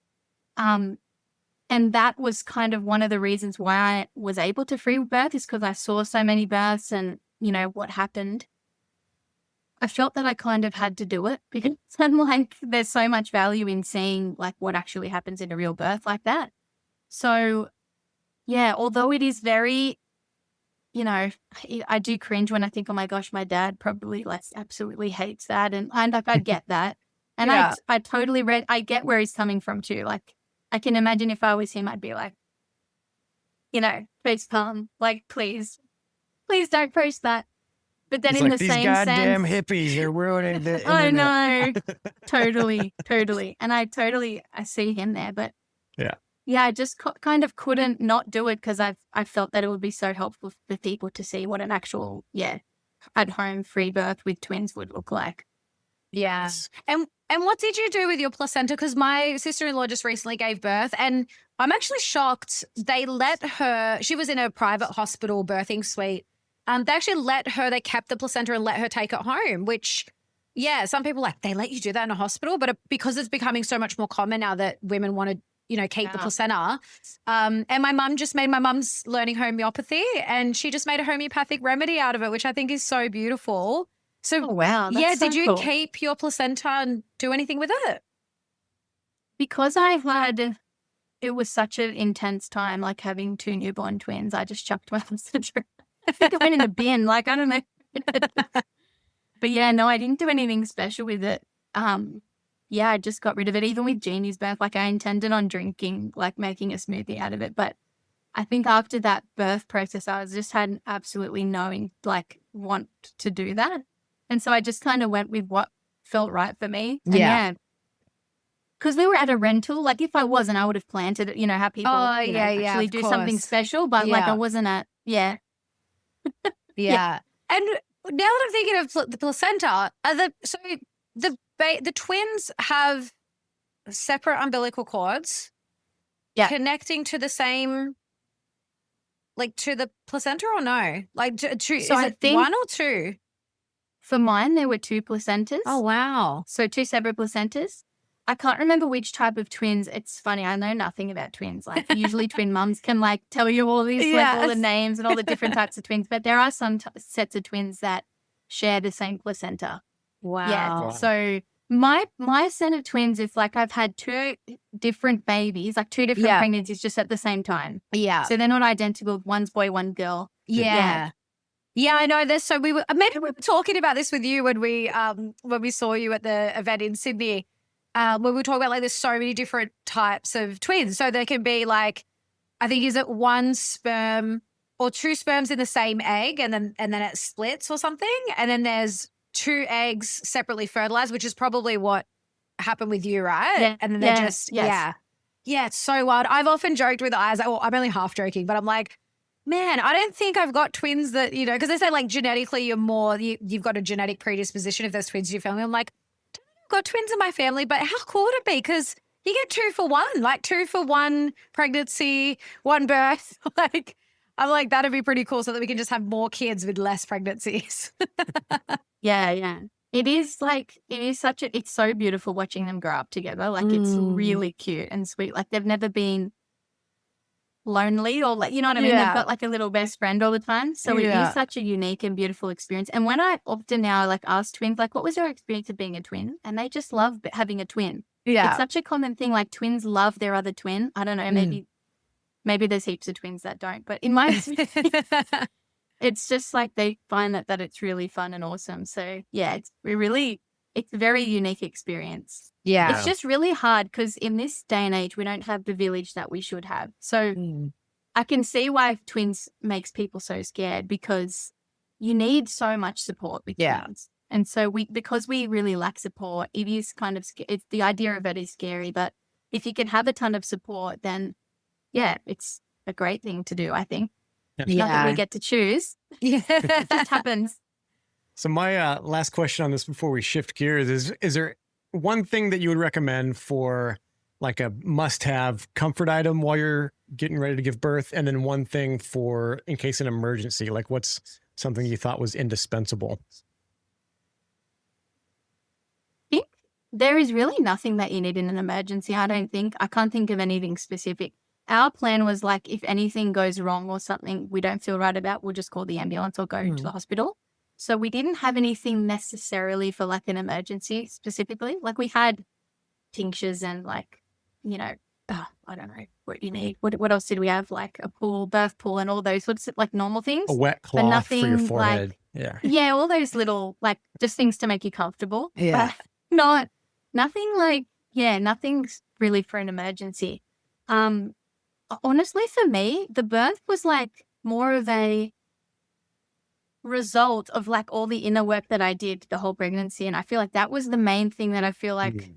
And that was kind of one of the reasons why I was able to free birth, is because I saw so many births and, what happened. I felt that I kind of had to do it because I'm like, there's so much value in seeing like what actually happens in a real birth like that. So yeah, although it is very, I do cringe when I think, oh my gosh, my dad probably like absolutely hates that. And like, I get that. And Yeah. I totally I get where he's coming from too. Like, I can imagine if I was him, I'd be like, face palm, like, please don't post that. But then It's in like, the these same goddamn sense, hippies, they're ruining the I internet. know, totally. And I see him there, but yeah, I just kind of couldn't not do it because I felt that it would be so helpful for people to see what an actual, at home free birth with twins would look like. Yeah. And what did you do with your placenta? Because my sister-in-law just recently gave birth, and I'm actually shocked. They let her, she was in a private hospital birthing suite. They actually they kept the placenta and let her take it home, which, some people they let you do that in a hospital, but because it's becoming so much more common now that women want to, keep the placenta. And my mum's learning homeopathy, and she just made a homeopathic remedy out of it, which I think is so beautiful. So, oh, wow. That's so did you cool. keep your placenta and do anything with it? Because it was such an intense time, like having 2 newborn twins, I just chucked my placenta. I think it went in the bin, like, I don't know. But yeah, no, I didn't do anything special with it. I just got rid of it. Even with Jeannie's birth, like, I intended on drinking, like, making a smoothie out of it. But I think after that birth process, I just had absolutely no, want to do that. And so I just kind of went with what felt right for me. And because we were at a rental, like, if I wasn't, I would have planted it, how people actually do something special. But like, I wasn't at, Yeah. And now that I'm thinking of the placenta, the twins have separate umbilical cords connecting to the same, like, to the placenta, or no? Like, so is it think 1 or 2? For mine, there were 2 placentas. Oh, wow. So 2 separate placentas. I can't remember which type of twins. It's funny. I know nothing about twins. Like, usually twin mums can tell you all these, all the names and all the different types of twins. But there are some sets of twins that share the same placenta. Wow. Yeah. So my set of twins is I've had 2 different babies, 2 different pregnancies just at the same time. Yeah. So they're not identical. One's boy, one girl. Yeah, I know this. So we were talking about this with you when we saw you at the event in Sydney. When we were talking about there's so many different types of twins. So there can be I think is it 1 sperm or 2 sperms in the same egg, and then it splits or something. And then there's 2 eggs separately fertilized, which is probably what happened with you, right? Yeah. And then they're just it's so wild. I've often joked with Isaac. Well, I'm only half joking, but I'm like, man, I don't think I've got twins that, because they say genetically you've got a genetic predisposition if there's twins in your family. I'm like, I don't think I've got twins in my family, but how cool would it be? Because you get 2 for 1, 2 for 1 pregnancy, 1 birth. I'm like, that'd be pretty cool so that we can just have more kids with less pregnancies. Yeah. It is it's so beautiful watching them grow up together. It's really cute and sweet. They've never been lonely or you know what I mean? They've got a little best friend all the time. So it is such a unique and beautiful experience. And when I often now ask twins, what was your experience of being a twin? And they just love having a twin. Yeah. It's such a common thing. Twins love their other twin. I don't know, maybe there's heaps of twins that don't, but in my experience, it's just they find that it's really fun and awesome. So yeah, it's a very unique experience. Yeah. It's just really hard because in this day and age, we don't have the village that we should have. So I can see why twins makes people so scared, because you need so much support with twins. And so because we really lack support, it is kind of, the idea of it is scary, but if you can have a ton of support, then it's a great thing to do, I think. Not that we get to choose. Yeah. It just happens. So my last question on this before we shift gears is there one thing that you would recommend for a must-have comfort item while you're getting ready to give birth, and then one thing for in case an emergency? What's something you thought was indispensable? there is really nothing that you need in an emergency, I don't think. I can't think of anything specific. Our plan was like, if anything goes wrong or something we don't feel right about, we'll just call the ambulance or go to the hospital. So we didn't have anything necessarily for like an emergency specifically. Like we had tinctures and like, you know, I don't know what you need. What else did we have? Like a pool, birth pool and all those sorts of like normal things. A wet But cloth for your nothing forehead. like, yeah, all those little like just things to make you comfortable. Yeah. But nothing like, nothing's really for an emergency. Honestly, for me, the birth was like more of a result of like all the inner work that I did the whole pregnancy. And I feel like that was the main thing that I feel like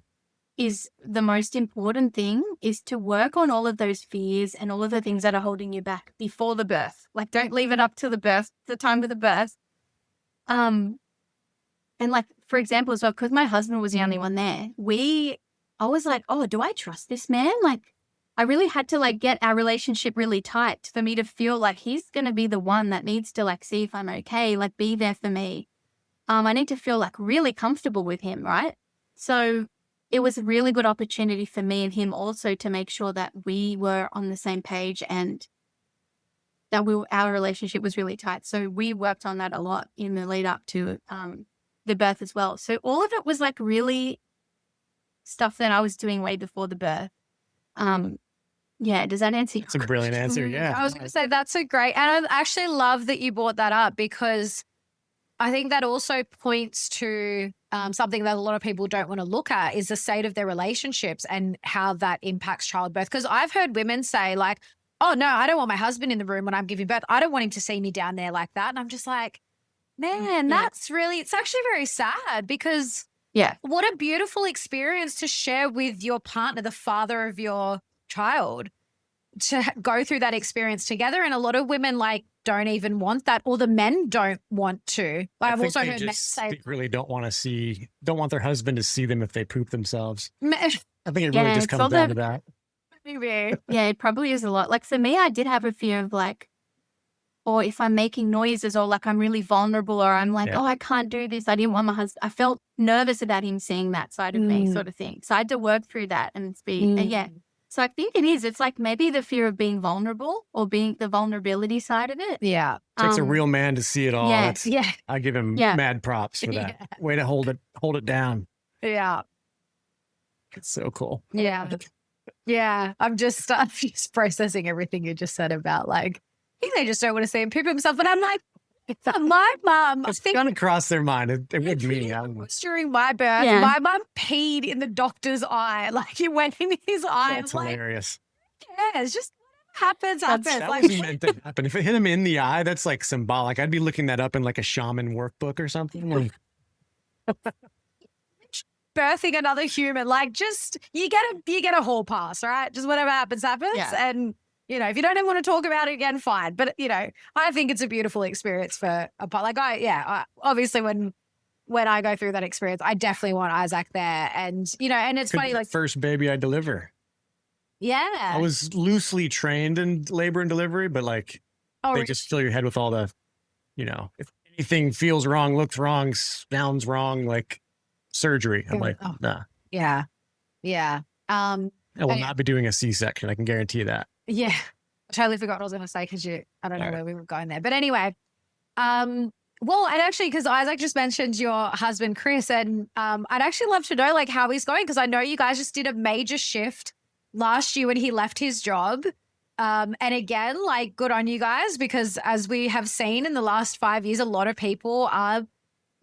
is the most important thing, is to work on all of those fears and all of the things that are holding you back before the birth. Like don't leave it up to the time of the birth. And like, for example, as well, because my husband was the only one there, I was like, oh, do I trust this man? Like, I really had to like get our relationship really tight for me to feel like he's going to be the one that needs to like see if I'm okay, like be there for me. I need to feel like really comfortable with him, right? So it was a really good opportunity for me and him also to make sure that we were on the same page and that our relationship was really tight. So we worked on that a lot in the lead up to the birth as well. So all of it was like really stuff that I was doing way before the birth. Does that answer your It's a brilliant answer. Yeah. I was going to say that's a great, and I actually love that you brought that up because I think that also points to something that a lot of people don't want to look at is the state of their relationships and how that impacts childbirth. Because I've heard women say like, oh no, I don't want my husband in the room when I'm giving birth. I don't want him to see me down there like that. And I'm just like, man, that's really, it's actually very sad because what a beautiful experience to share with your partner, the father of your child, to go through that experience together. And a lot of women like don't even want that, or the men don't want to. I've also heard men say they really don't want their husband to see them if they poop themselves. I think it really just comes down to that. Maybe. Yeah, it probably is a lot. Like for me, I did have a fear of like, or if I'm making noises or like I'm really vulnerable or I'm like, oh, I can't do this. I didn't want my husband. I felt nervous about him seeing that side of me sort of thing. So I had to work through that and So I think it is. It's like maybe the fear of being vulnerable or being the vulnerability side of it. Yeah. It takes a real man to see it all. Yeah. I give him mad props for that. Yeah. Way to hold it down. Yeah. It's so cool. Yeah. Yeah. I'm just processing everything you just said about like, I think they just don't want to see him poop himself. But I'm like, my mum, It's going to cross their mind. It would me. During my birth, my mum peed in the doctor's eye. Like it went in his eye. That's hilarious. Yeah, it's just happens. That like, wasn't meant to happen. If it hit him in the eye, that's like symbolic. I'd be looking that up in like a shaman workbook or something. Birthing another human, like just you get a hall pass, right? Just whatever happens. Yeah. And you know, if you don't even want to talk about it again, fine. But you know, I think it's a beautiful experience for a part. Like obviously when I go through that experience, I definitely want Isaac there. And you know, and it's funny, like first baby I deliver. Yeah. I was loosely trained in labor and delivery, but like they just fill your head with all the, you know, if anything feels wrong, looks wrong, sounds wrong, like surgery. I'm like, nah. Yeah. Yeah. I will not be doing a C-section. I can guarantee you that. Yeah. I totally forgot what I was going to say because I don't know where we were going there. But anyway, well, and actually, because Isaac just mentioned your husband, Chris, and I'd actually love to know like how he's going because I know you guys just did a major shift last year when he left his job. And again, like good on you guys because as we have seen in the last 5 years, a lot of people are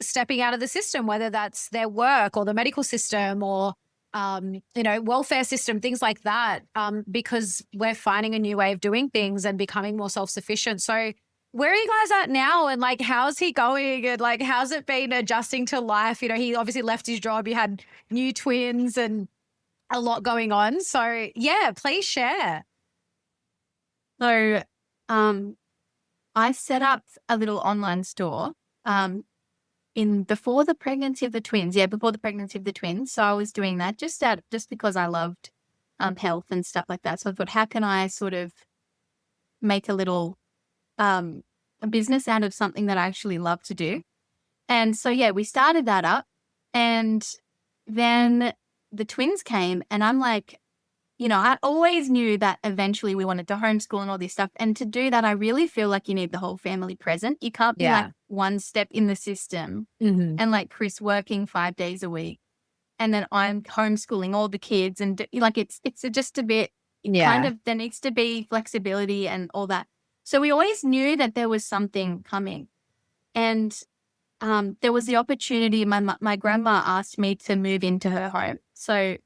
stepping out of the system, whether that's their work or the medical system or you know, welfare system, things like that, because we're finding a new way of doing things and becoming more self-sufficient. So where are you guys at now? And like, how's he going? And like, how's it been adjusting to life? You know, he obviously left his job. You had new twins and a lot going on. So yeah, please share. So I set up a little online store before the pregnancy of the twins. Yeah, before the pregnancy of the twins. So I was doing that just because I loved health and stuff like that. So I thought, how can I sort of make a little a business out of something that I actually love to do? And so yeah, we started that up, and then the twins came, and I'm like, you know, I always knew that eventually we wanted to homeschool and all this stuff. And to do that, I really feel like you need the whole family present. You can't be like one step in the system and like Chris working 5 days a week. And then I'm homeschooling all the kids, and like it's just a bit kind of, there needs to be flexibility and all that. So we always knew that there was something coming. And there was the opportunity. My grandma asked me to move into her home. So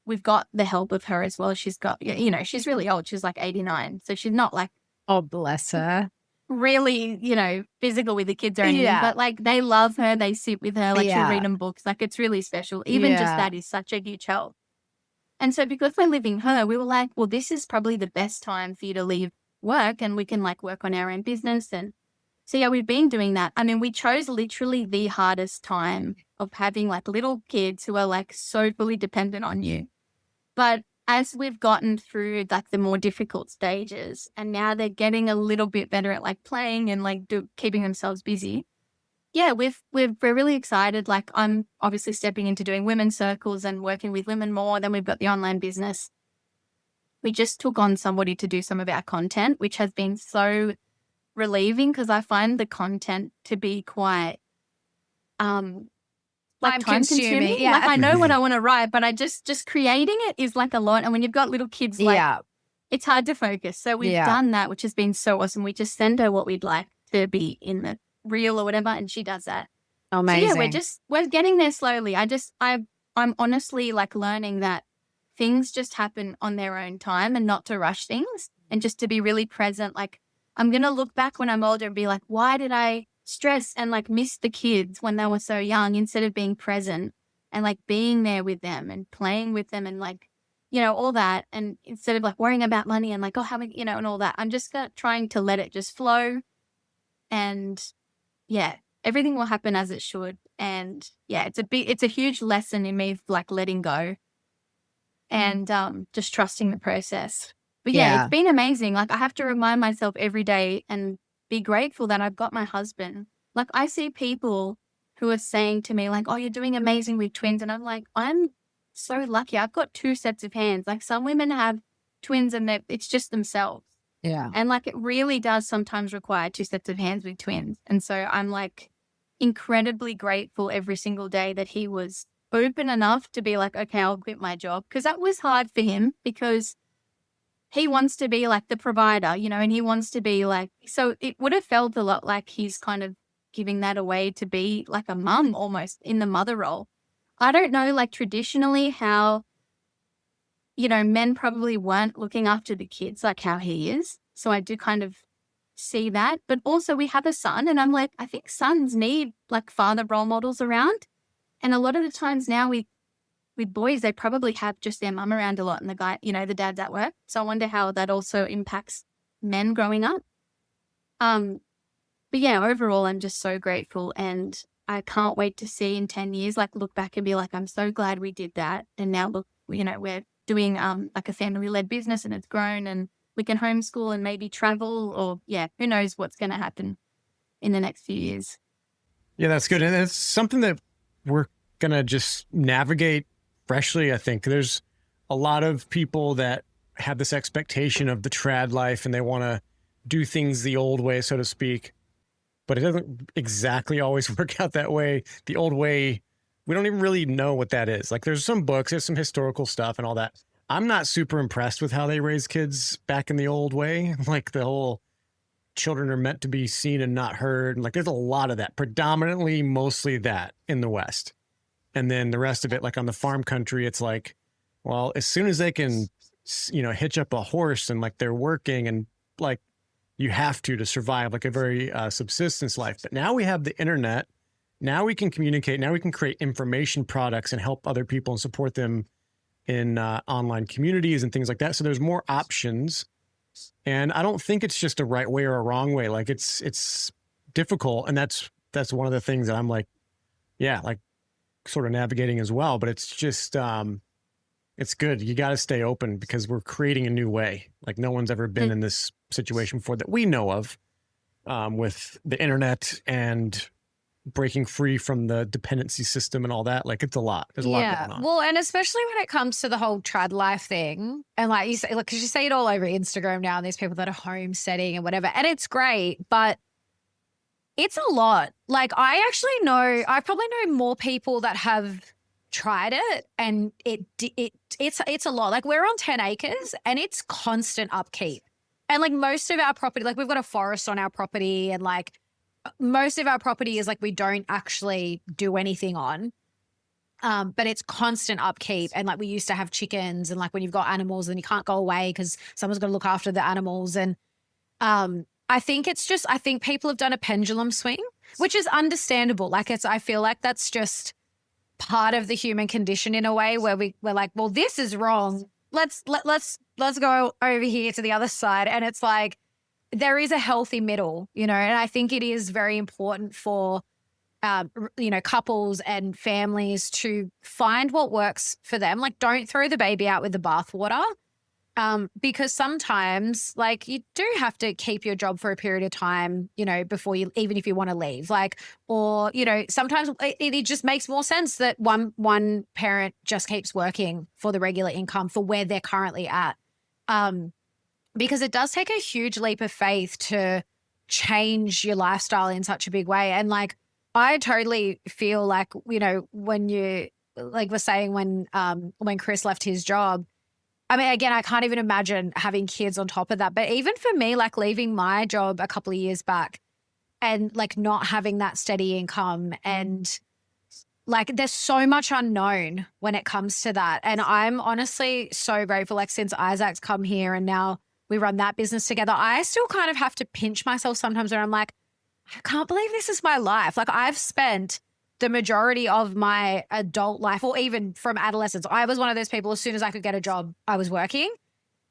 we've got the help of her as well. She's got, you know, she's really old. She's like 89. So she's not like, oh, bless her, really, you know, physical with the kids or anything. But like they love her. They sit with her. Like she'll read them books. Like it's really special. Even just that is such a huge help. And so because we're living her, we were like, well, this is probably the best time for you to leave work, and we can like work on our own business. And so, yeah, we've been doing that. I mean, we chose literally the hardest time of having like little kids who are like so fully dependent on you. But as we've gotten through like the more difficult stages, and now they're getting a little bit better at like playing and like keeping themselves busy. Yeah, we're really excited. Like I'm obviously stepping into doing women's circles and working with women more. Then we've got the online business. We just took on somebody to do some of our content, which has been so relieving because I find the content to be quite like time consuming. Yeah. Like I know what I want to write, but I just creating it is like a lot. And when you've got little kids, like it's hard to focus. So we've done that, which has been so awesome. We just send her what we'd like to be in the reel or whatever, and she does that. Amazing. So yeah, we're getting there slowly. I'm honestly like learning that things just happen on their own time and not to rush things, and just to be really present. Like I'm going to look back when I'm older and be like, why did I stress and like miss the kids when they were so young, instead of being present and like being there with them and playing with them and like, you know, all that. And instead of like worrying about money and like, oh, how many, you know, and all that, I'm just trying to let it just flow. And yeah, everything will happen as it should. And yeah, it's a huge lesson in me, like letting go and just trusting the process. But yeah, it's been amazing. Like I have to remind myself every day and be grateful that I've got my husband. Like I see people who are saying to me like, oh, you're doing amazing with twins. And I'm like, I'm so lucky. I've got 2 sets of hands. Like some women have twins and it's just themselves. Yeah. And like it really does sometimes require 2 sets of hands with twins. And so I'm like incredibly grateful every single day that he was open enough to be like, okay, I'll quit my job. Because that was hard for him, because he wants to be like the provider, you know, and he wants to be like, so it would have felt a lot like he's kind of giving that away to be like a mum almost in the mother role. I don't know, like traditionally how, you know, men probably weren't looking after the kids like how he is. So I do kind of see that. But also we have a son, and I'm like, I think sons need like father role models around. And a lot of the times now with boys, they probably have just their mum around a lot, and the guy, you know, the dad's at work. So I wonder how that also impacts men growing up. But yeah, overall, I'm just so grateful, and I can't wait to see in 10 years, like look back and be like, I'm so glad we did that. And now look, you know, we're doing like a family-led business, and it's grown, and we can homeschool and maybe travel, or yeah, who knows what's going to happen in the next few years. Yeah, that's good. And it's something that we're going to just navigate freshly. I think there's a lot of people that have this expectation of the trad life, and they want to do things the old way, so to speak, but it doesn't exactly always work out that way. The old way, we don't even really know what that is. Like there's some books, there's some historical stuff and all that. I'm not super impressed with how they raise kids back in the old way. Like the whole children are meant to be seen and not heard. And like there's a lot of that, predominantly mostly that in the West. And then the rest of it, like on the farm country, it's like, well, as soon as they can, you know, hitch up a horse and like they're working, and like you have to survive, like a very subsistence life. But now we have the internet. Now we can communicate. Now we can create information products and help other people and support them in online communities and things like that. So there's more options. And I don't think it's just a right way or a wrong way. Like it's difficult. And that's one of the things that I'm like, yeah, like sort of navigating as well. But it's just, it's good. You got to stay open, because we're creating a new way. Like no one's ever been in this situation before that we know of, with the internet and breaking free from the dependency system and all that. Like it's a lot. There's a lot going on. Well, and especially when it comes to the whole trad life thing. And like you say, because you see it all over Instagram now and these people that are homesteading and whatever. And it's great, but it's a lot. Like I probably know more people that have tried it and it's a lot. Like we're on 10 acres and it's constant upkeep. And like most of our property, like we've got a forest on our property and like most of our property is like we don't actually do anything on. But it's constant upkeep. And like we used to have chickens and like when you've got animals and you can't go away because someone's got to look after the animals. And I think people have done a pendulum swing, which is understandable. Like I feel like that's just part of the human condition in a way where we're like, well, this is wrong. Let's go over here to the other side. And it's like, there is a healthy middle, and I think it is very important for, couples and families to find what works for them. Like don't throw the baby out with the bathwater. Because sometimes like you do have to keep your job for a period of time, before even if you want to leave, or sometimes it just makes more sense that one parent just keeps working for the regular income for where they're currently at. Because it does take a huge leap of faith to change your lifestyle in such a big way. And like, I totally feel like, when you like were saying when Chris left his job, I mean, again, I can't even imagine having kids on top of that. But even for me, like leaving my job a couple of years back and like not having that steady income and like there's so much unknown when it comes to that. And I'm honestly so grateful, like since Isaac's come here and now we run that business together, I still kind of have to pinch myself sometimes where I'm like, I can't believe this is my life. Like I've spent the majority of my adult life, or even from adolescence, I was one of those people, as soon as I could get a job, I was working.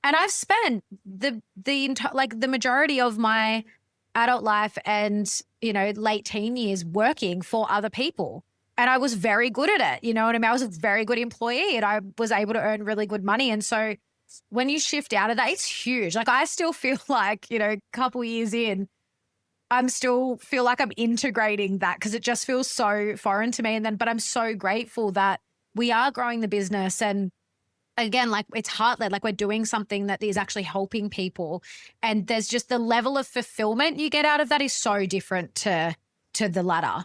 And I've spent the majority of my adult life and, late teen years working for other people. And I was very good at it. You know what I mean? I was a very good employee and I was able to earn really good money. And so when you shift out of that, it's huge. Like I still feel like, a couple years in, I'm still feel like I'm integrating that because it just feels so foreign to me. But I'm so grateful that we are growing the business. And again, like it's heart-led, like we're doing something that is actually helping people. And there's just the level of fulfillment you get out of that is so different to the latter.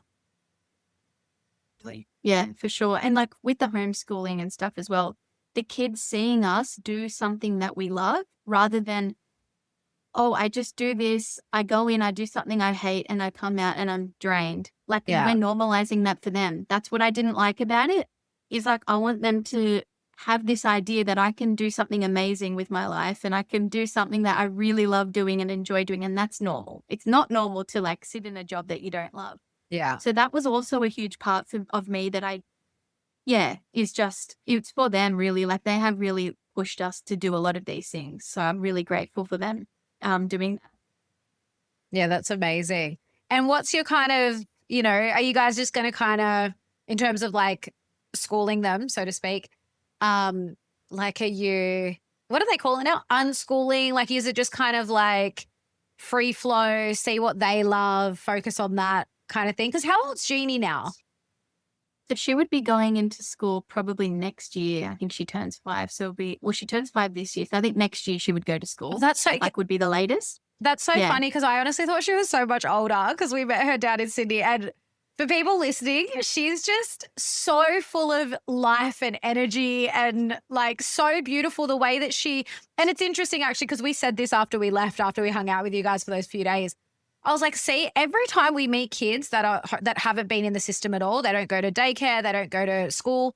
Yeah, for sure. And like with the homeschooling and stuff as well, the kids seeing us do something that we love rather than, oh, I just do this, I go in, I do something I hate and I come out and I'm drained. Like we're normalizing that for them. That's what I didn't like about it. Is like I want them to have this idea that I can do something amazing with my life and I can do something that I really love doing and enjoy doing. And that's normal. It's not normal to like sit in a job that you don't love. Yeah. So that was also a huge part of me that it's for them really. Like they have really pushed us to do a lot of these things. So I'm really grateful for them doing that. Yeah, that's amazing. And what's your kind of, are you guys just going to kind of, in terms of like schooling them, so to speak, like are you, what do they call it now? Unschooling? Like, is it just kind of like free flow, see what they love, focus on that kind of thing? Because how old's Jeannie now? So she would be going into school probably next year. I think she turns 5. So she turns 5 this year. So I think next year she would go to school. That's so would be the latest. That's so funny because I honestly thought she was so much older because we met her down in Sydney. And for people listening, she's just so full of life and energy and like so beautiful the way that and it's interesting actually because we said this after we hung out with you guys for those few days. I was like, see, every time we meet kids that haven't been in the system at all, they don't go to daycare, they don't go to school,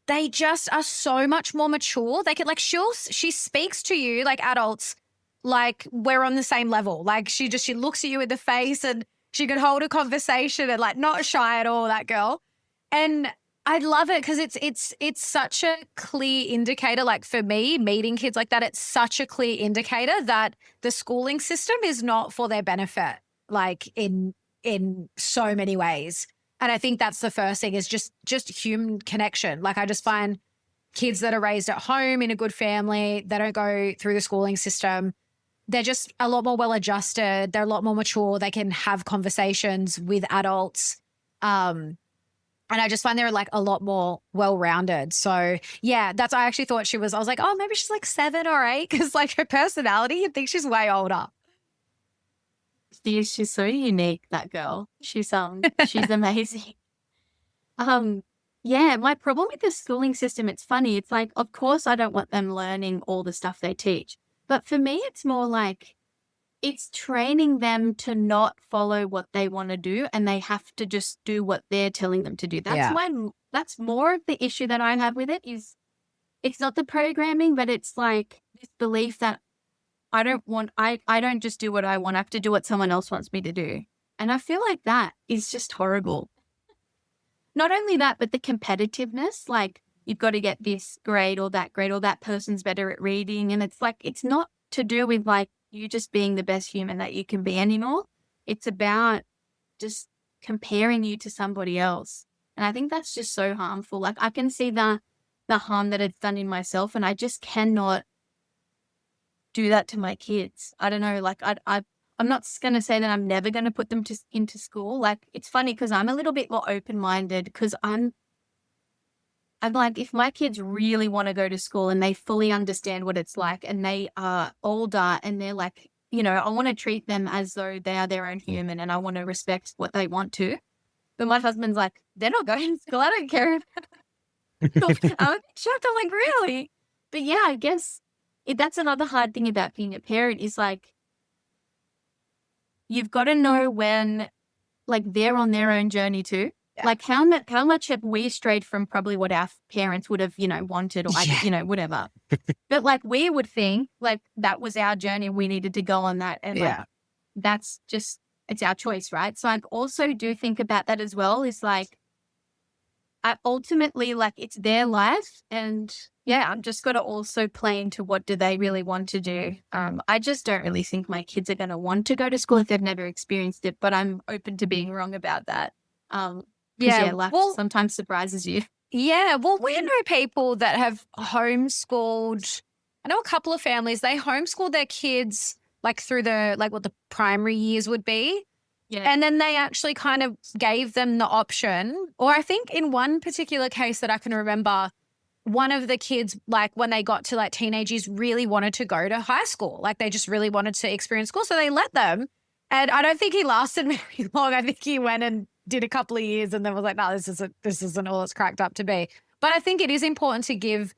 they just are so much more mature. They can she speaks to you like adults, like we're on the same level. Like she looks at you in the face and she could hold a conversation and like not shy at all, that girl. And I love it because it's such a clear indicator. Like for me, meeting kids like that, it's such a clear indicator that the schooling system is not for their benefit, like in so many ways. And I think that's the first thing is just human connection. Like I just find kids that are raised at home in a good family, they don't go through the schooling system. they're just a lot more well-adjusted. They're a lot more mature. They can have conversations with adults. And I just find they're like a lot more well-rounded. So yeah, I actually thought I was like, oh, maybe she's like 7 or 8. Cause like her personality, you'd think she's way older. She's so unique, that girl. She's amazing. Yeah, my problem with the schooling system, it's funny. It's like, of course, I don't want them learning all the stuff they teach. But for me, it's more like it's training them to not follow what they want to do, and they have to just do what they're telling them to do. That's more of the issue that I have with it. Is it's not the programming, but it's like this belief that I don't just do what I want. I have to do what someone else wants me to do. And I feel like that is just horrible. Not only that, but the competitiveness, like you've got to get this grade or that person's better at reading. And it's like, it's not to do with like you just being the best human that you can be anymore. It's about just comparing you to somebody else. And I think that's just so harmful. Like I can see the harm that it's done in myself, and I just cannot do that to my kids. I don't know, like I'm not going to say that I'm never going to put them into school. Like it's funny because I'm a little bit more open-minded because I'm like, if my kids really want to go to school and they fully understand what it's like and they are older and they're like, I want to treat them as though they are their own human and I want to respect what they want to. But my husband's like, they're not going to school. I don't care. I'm shocked. I'm like, really? But yeah, I guess that's another hard thing about being a parent is like, you've got to know when like they're on their own journey too. Yeah. Like how much have we strayed from probably what our parents would have, wanted or, whatever. But like we would think like that was our journey. We needed to go on that. And like, that's just, it's our choice, right? So I also do think about that as well. Is like, I ultimately like it's their life. And yeah, I'm just got to also play into what do they really want to do. I just don't really think my kids are going to want to go to school if they've never experienced it, but I'm open to being wrong about that. Life sometimes surprises you. Yeah, well, we know people that have homeschooled. I know a couple of families, they homeschooled their kids like through what the primary years would be. Yeah. And then they actually kind of gave them the option. Or I think in one particular case that I can remember, one of the kids, like when they got to like teenage years, really wanted to go to high school. Like they just really wanted to experience school. So they let them. And I don't think he lasted very long. I think he went and did a couple of years and then was like, no, this isn't all it's cracked up to be. But I think it is important to give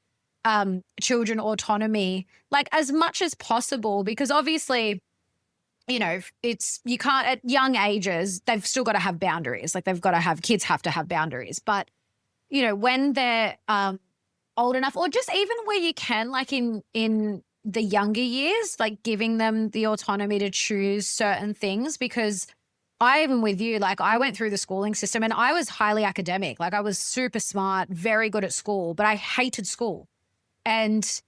children autonomy, like as much as possible, because obviously, you can't at young ages, they've still got to have boundaries. Like kids have to have boundaries. But, when they're old enough, or just even where you can, like in the younger years, like giving them the autonomy to choose certain things, because even with you, like I went through the schooling system and I was highly academic. Like I was super smart, very good at school, but I hated school. And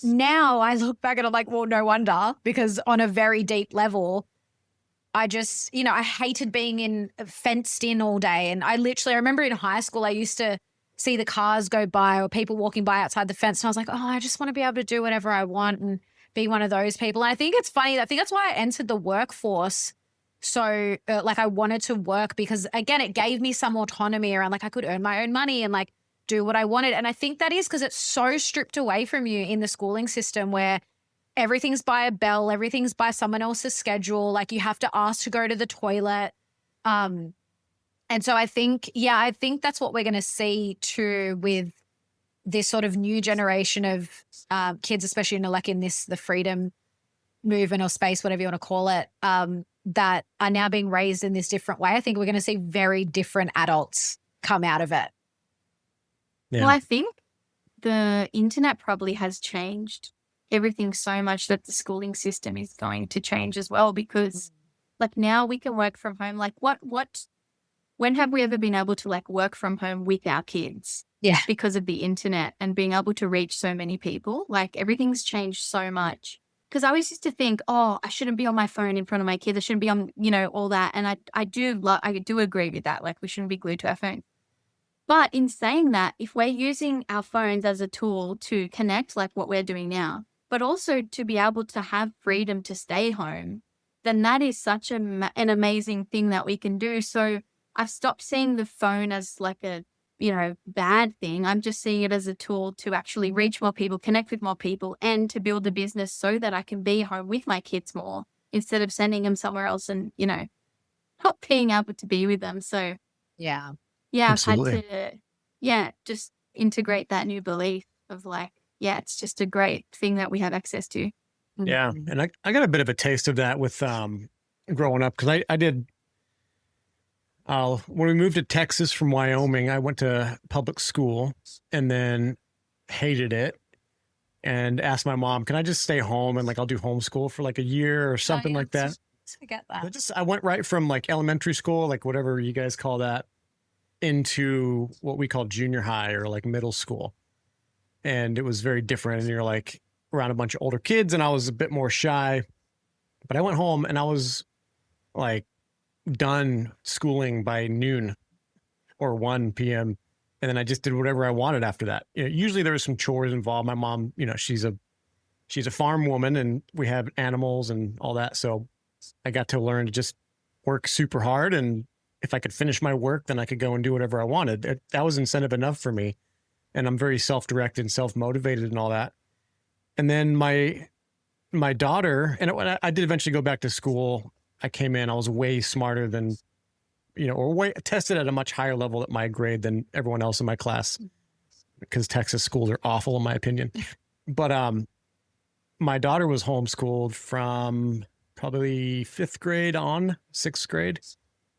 now I look back and I'm like, well, no wonder, because on a very deep level, I just, I hated being fenced in all day. And I remember in high school, I used to see the cars go by or people walking by outside the fence. And I was like, oh, I just want to be able to do whatever I want and be one of those people. And I think it's funny. I think that's why I entered the workforce. So I wanted to work because, again, it gave me some autonomy around like I could earn my own money and like do what I wanted. And I think that is because it's so stripped away from you in the schooling system where everything's by a bell, everything's by someone else's schedule. Like you have to ask to go to the toilet. And so I think that's what we're going to see too with this sort of new generation of kids, especially in the freedom movement or space, whatever you want to call it, that are now being raised in this different way. I think we're going to see very different adults come out of it. Yeah. Well, I think the internet probably has changed everything so much that the schooling system is going to change as well, because like now we can work from home. Like when have we ever been able to like work from home with our kids? Yeah. Because of the internet and being able to reach so many people, like everything's changed so much. Because I always used to think, oh, I shouldn't be on my phone in front of my kids. I shouldn't be on, all that. And I do agree with that. Like we shouldn't be glued to our phone. But in saying that, if we're using our phones as a tool to connect, like what we're doing now, but also to be able to have freedom to stay home, then that is such an amazing thing that we can do. So I've stopped seeing the phone as like a, bad thing. I'm just seeing it as a tool to actually reach more people, connect with more people, and to build a business so that I can be home with my kids more instead of sending them somewhere else and, not being able to be with them. So Yeah. Absolutely. I've had to, just integrate that new belief of like, it's just a great thing that we have access to. Yeah. And I got a bit of a taste of that with growing up, because I did, when we moved to Texas from Wyoming, I went to public school and then hated it and asked my mom, can I just stay home and like I'll do homeschool for like a year or something like that? I get that. I went right from like elementary school, like whatever you guys call that, into what we call junior high or like middle school. And it was very different. And you're like around a bunch of older kids, and I was a bit more shy. But I went home and I was like done schooling by noon or 1 p.m. And then I just did whatever I wanted after that. Usually there was some chores involved. My mom, she's a farm woman and we have animals and all that. So I got to learn to just work super hard. And if I could finish my work, then I could go and do whatever I wanted. That was incentive enough for me. And I'm very self-directed and self-motivated and all that. And then my daughter, and I did eventually go back to school. I came in, I was way smarter than, or tested at a much higher level at my grade than everyone else in my class, because Texas schools are awful in my opinion. But my daughter was homeschooled from probably 5th grade on 6th grade,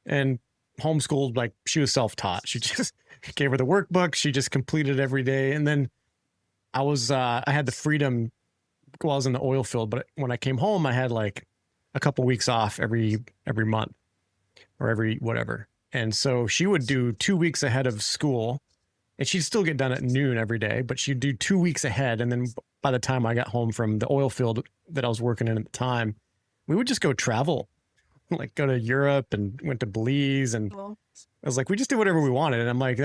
and homeschooled, like she was self-taught. She just gave her the workbook. She just completed every day. And then I had the freedom while I was in the oil field, but when I came home, I had like a couple weeks off every month or every whatever. And so she would do 2 weeks ahead of school, and she'd still get done at noon every day, but she'd do 2 weeks ahead. And then by the time I got home from the oil field that I was working in at the time, we would just go travel, like go to Europe, and went to Belize. And I was like, we just did whatever we wanted. And I'm like,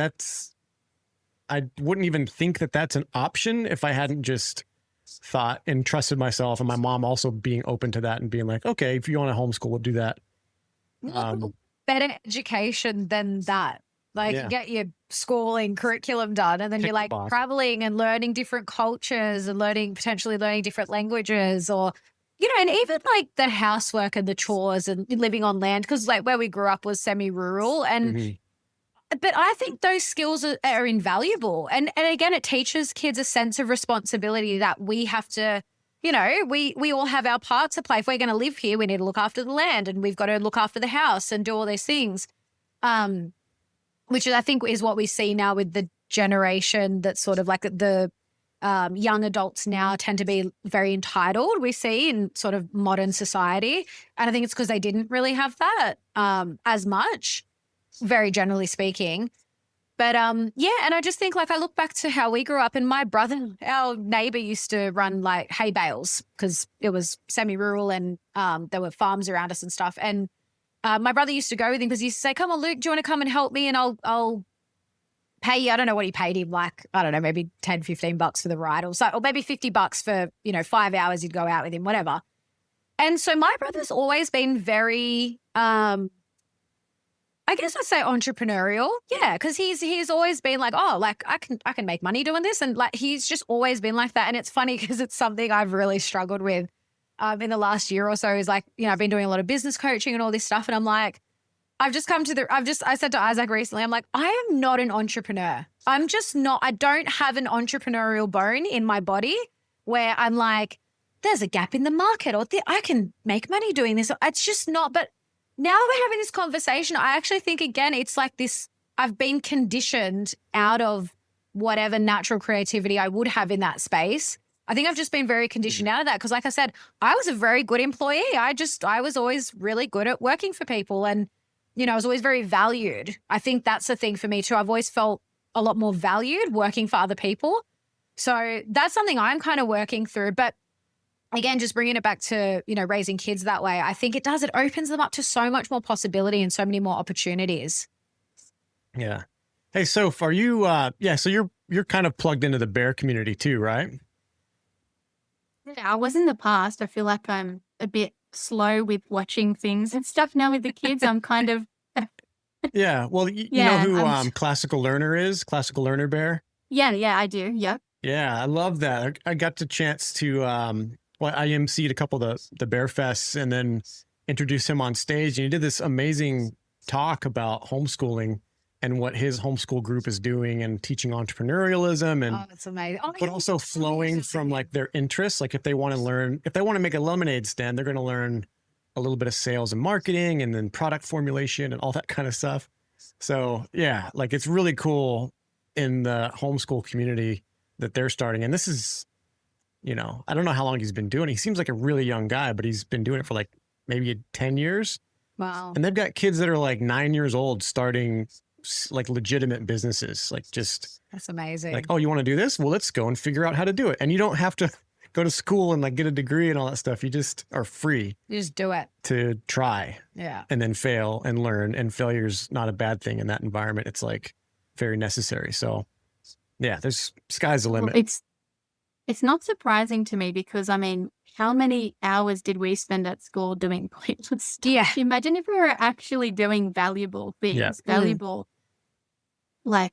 I wouldn't even think that that's an option if I hadn't just thought and trusted myself, and my mom also being open to that and being like, okay, if you want to homeschool, we'll do that. Better education than that. Like you get your schooling curriculum done, and then you're like traveling and learning different cultures and potentially learning different languages, or, and even like the housework and the chores and living on land. Cause like where we grew up was semi-rural, and but I think those skills are invaluable. And again, it teaches kids a sense of responsibility that we have to, we all have our part to play. If we're going to live here, we need to look after the land, and we've got to look after the house and do all these things. Which I think is what we see now with the generation that's sort of like the young adults now tend to be very entitled, we see in sort of modern society. And I think it's because they didn't really have that as much, very generally speaking. But and I just think, like, I look back to how we grew up, and my brother, our neighbor, used to run like hay bales because it was semi-rural, and there were farms around us and stuff. And my brother used to go with him because he used to say, come on, Luke, do you want to come and help me? And I'll pay you. I don't know what he paid him, like, I don't know, maybe $10, $15 for the ride, or maybe $50 for, 5 hours you'd go out with him, whatever. And so my brother's always been very, I guess I'd say entrepreneurial. Yeah. Cause he's always been like, oh, like I can make money doing this. And like, he's just always been like that. And it's funny because it's something I've really struggled with in the last year or so, is like, I've been doing a lot of business coaching and all this stuff. And I'm like, I said to Isaac recently, I'm like, I am not an entrepreneur. I'm just not, I don't have an entrepreneurial bone in my body where I'm like, there's a gap in the market, or I can make money doing this. It's just not. But now we're having this conversation, I actually think, again, it's like this, I've been conditioned out of whatever natural creativity I would have in that space. I think I've just been very conditioned out of that because, like I said, I was a very good employee. I was always really good at working for people, and, I was always very valued. I think that's the thing for me too. I've always felt a lot more valued working for other people. So that's something I'm kind of working through. But again, just bringing it back to, raising kids that way, I think it opens them up to so much more possibility and so many more opportunities. Yeah. Hey, Soph, are you, so you're kind of plugged into the bear community too, right? Yeah, I was in the past. I feel like I'm a bit slow with watching things and stuff now with the kids. I'm kind of, Yeah. Well, you know yeah, who Classical Learner is? Classical Learner Bear? yeah, I do. Yep. Yeah, I love that. I got the chance to, well, I emceed a couple of the Bear Fests and then introduced him on stage. And he did this amazing talk about homeschooling and what his homeschool group is doing and teaching entrepreneurialism and Oh, that's amazing. Oh, but also flowing from like their interests. Like if they want to make a lemonade stand, they're going to learn a little bit of sales and marketing and then product formulation and all that kind of stuff. So yeah, like it's really cool in the homeschool community that they're starting. And this is, I don't know how long he's been doing it. He seems like a really young guy, but he's been doing it for like maybe 10 years. wow. And they've got kids that are like 9 years old starting like legitimate businesses, like just That's amazing. like, oh, you want to do this? Well, let's go and figure out how to do it. And you don't have to go to school and like get a degree and all that stuff. You just are free You just do it. to try Yeah. and then fail and learn. And failure's not a bad thing in that environment. It's like very necessary. So yeah, there's sky's the Well, limit. it's not surprising to me because, I mean, how many hours did we spend at school doing pointless stuff? Yeah. Imagine if we were actually doing valuable things, Yeah. valuable, like,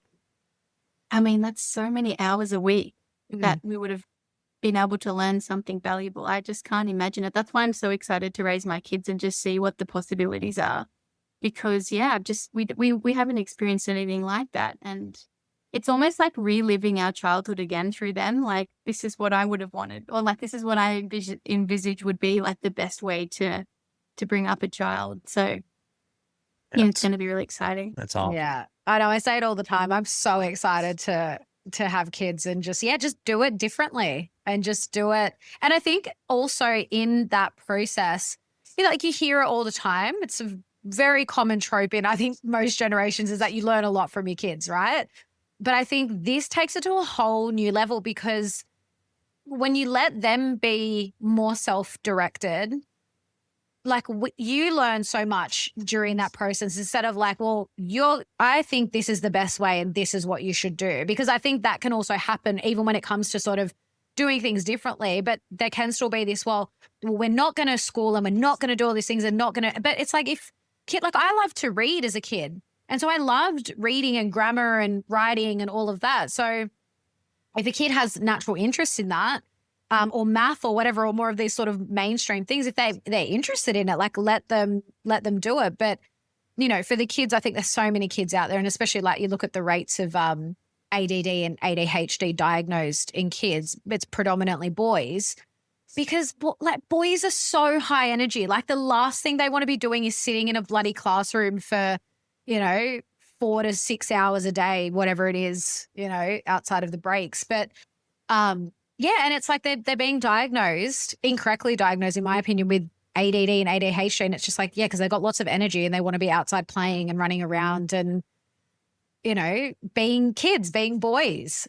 I mean, that's so many hours a week that we would have been able to learn something valuable. I just can't imagine it. That's why I'm so excited to raise my kids and just see what the possibilities are. Because yeah, just we haven't experienced anything like that. And it's almost like reliving our childhood again through them. Like, this is what I would have wanted, or like, this is what I envisage would be like the best way to bring up a child. So yeah, it's going to be really exciting. That's all. Yeah. I know. I say it all the time. I'm so excited to have kids and just do it differently and just do it. And I think also in that process, like you hear it all the time. It's a very common trope in, I think, most generations is that you learn a lot from your kids, right? But I think this takes it to a whole new level because when you let them be more self-directed, like you learn so much during that process instead of like, well, I think this is the best way and this is what you should do. Because I think that can also happen even when it comes to sort of doing things differently, but there can still be this, well, we're not going to school and we're not going to do all these things and not going to, but it's like like I loved to read as a kid. And so I loved reading and grammar and writing and all of that. So if a kid has natural interest in that, or math or whatever, or more of these sort of mainstream things, if they're interested in it, like let them do it. But, for the kids, I think there's so many kids out there, and especially like you look at the rates of ADD and ADHD diagnosed in kids, it's predominantly boys. Because like boys are so high energy. Like the last thing they want to be doing is sitting in a bloody classroom for, 4 to 6 hours a day, whatever it is, outside of the breaks. But yeah, and it's like they're being incorrectly diagnosed, in my opinion, with ADD and ADHD. And it's just like, yeah, because they've got lots of energy and they want to be outside playing and running around and, being kids, being boys.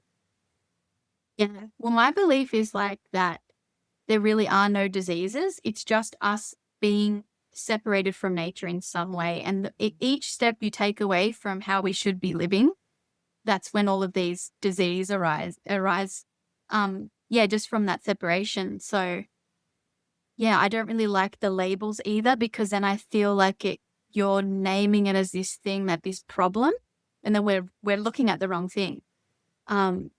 Yeah. Well, my belief is like that there really are no diseases. It's just us being separated from nature in some way. And each step you take away from how we should be living, that's when all of these diseases arise. Just from that separation. So yeah, I don't really like the labels either, because then I feel like you're naming it as this thing, this problem, and then we're looking at the wrong thing. So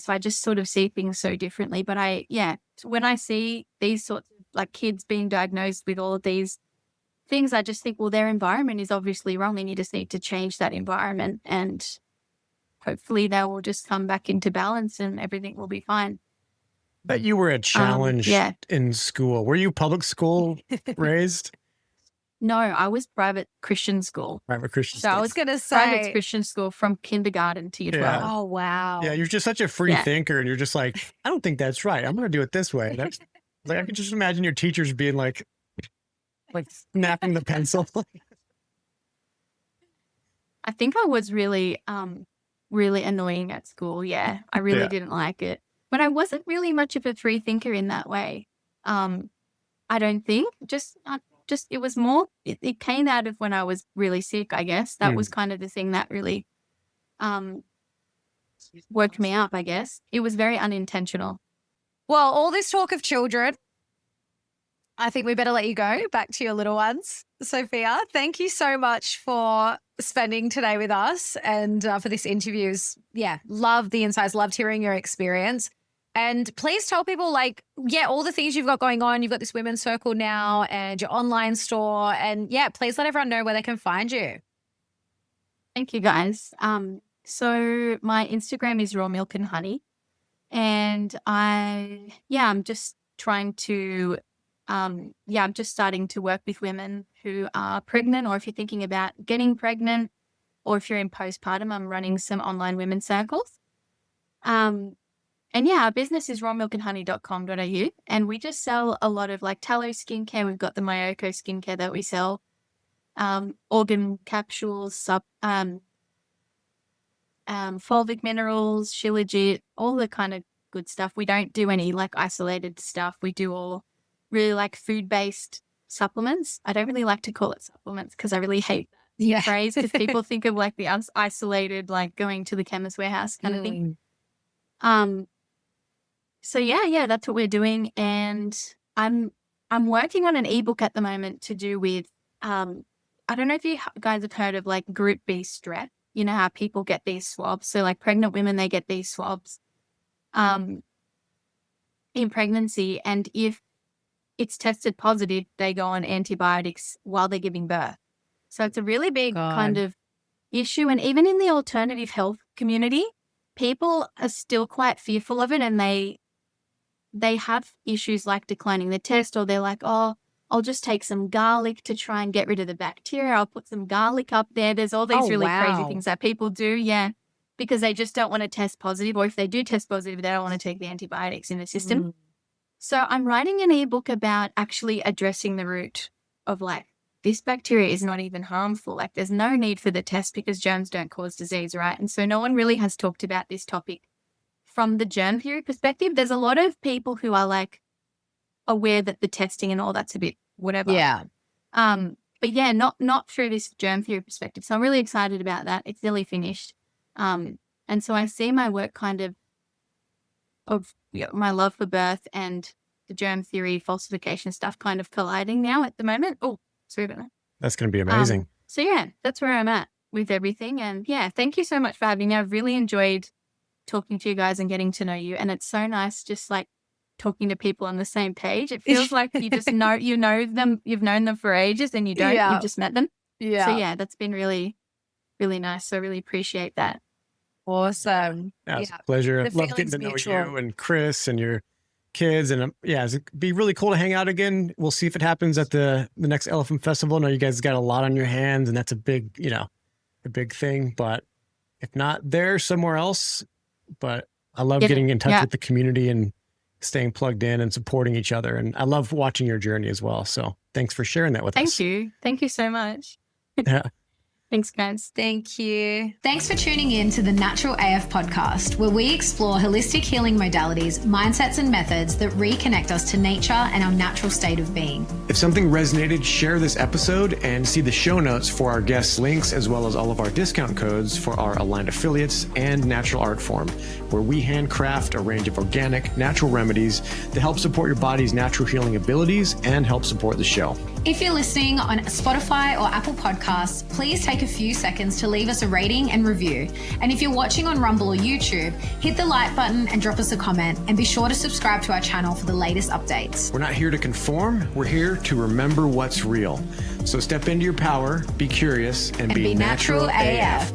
I just sort of see things so differently. But when I see these sorts of like kids being diagnosed with all of these things, I just think, well, their environment is obviously wrong and you just need to change that environment, and hopefully they will just come back into balance and everything will be fine. But you were a challenge in school. Were you public school raised? No, I was private Christian school. Private Christian So school. I was going to private say Christian school from kindergarten to year 12. Yeah. Oh, wow. Yeah, you're just such a free thinker, and you're just like, I don't think that's right. I'm going to do it this way. That's like, I can just imagine your teachers being like snapping the pencil. I think I was really, really annoying at school. Yeah, I really didn't like it. But I wasn't really much of a free thinker in that way. I don't think. Just it was more, it came out of when I was really sick, I guess. That was kind of the thing that really woke me up, I guess. It was very unintentional. Well, all this talk of children, I think we better let you go back to your little ones. Sophia, thank you so much for spending today with us and for this interview. Yeah, love the insights, loved hearing your experience. And please tell people all the things you've got going on. You've got this women's circle now and your online store. And yeah, please let everyone know where they can find you. Thank you, guys. So my Instagram is raw milk and honey. And I'm just trying to, I'm just starting to work with women who are pregnant, or if you're thinking about getting pregnant, or if you're in postpartum, I'm running some online women's circles. And our business is rawmilkandhoney.com.au, and we just sell a lot of tallow skincare. We've got the Myoko skincare that we sell, organ capsules, fulvic minerals, shilajit, all the kind of good stuff. We don't do any isolated stuff. We do all really food-based supplements. I don't really like to call it supplements because I really hate that phrase, because people think of the isolated, going to the chemist warehouse kind of thing. So that's what we're doing. And I'm working on an ebook at the moment to do with, I don't know if you guys have heard of Group B strep. You know how people get these swabs. So pregnant women, they get these swabs in pregnancy. And if it's tested positive, they go on antibiotics while they're giving birth. So it's a really big kind of issue. And even in the alternative health community, people are still quite fearful of it, and they have issues like declining the test, or they're like, oh, I'll just take some garlic to try and get rid of the bacteria. I'll put some garlic up there. There's all these crazy things that people do, because they just don't want to test positive, or if they do test positive, they don't want to take the antibiotics in the system. So I'm writing an ebook about actually addressing the root of this bacteria is not even harmful. There's no need for the test because germs don't cause disease, right? And so no one really has talked about this topic from the germ theory perspective. There's a lot of people who are aware that the testing and all that's a bit whatever. Yeah. But not through this germ theory perspective. So I'm really excited about that. It's nearly finished. And so I see my work kind of my love for birth and the germ theory falsification stuff kind of colliding now at the moment. Oh, sorry about that. That's going to be amazing. So that's where I'm at with everything. And thank you so much for having me. I've really enjoyed talking to you guys and getting to know you. And it's so nice just talking to people on the same page. It feels like you just know them, you've known them for ages, and you don't, you've just met them. Yeah. So that's been really, really nice. So I really appreciate that. Awesome. It's a pleasure. I love getting to know you and Chris and your kids. And it'd be really cool to hang out again. We'll see if it happens at the next Elephant Festival. I know you guys got a lot on your hands, and that's a big thing. But if not there, somewhere else. But I love getting in touch with the community and staying plugged in and supporting each other. And I love watching your journey as well. So thanks for sharing that with us. Thank you. Thank you so much. Yeah. Thanks, guys. Thank you. Thanks for tuning in to the Natural AF podcast, where we explore holistic healing modalities, mindsets, and methods that reconnect us to nature and our natural state of being. If something resonated, share this episode and see the show notes for our guest links, as well as all of our discount codes for our aligned affiliates and Natural Art Form, where we handcraft a range of organic, natural remedies to help support your body's natural healing abilities and help support the show. If you're listening on Spotify or Apple Podcasts, please take a few seconds to leave us a rating and review. And if you're watching on Rumble or YouTube, hit the like button and drop us a comment, and be sure to subscribe to our channel for the latest updates. We're not here to conform, we're here to remember what's real. So step into your power, be curious, and be natural AF.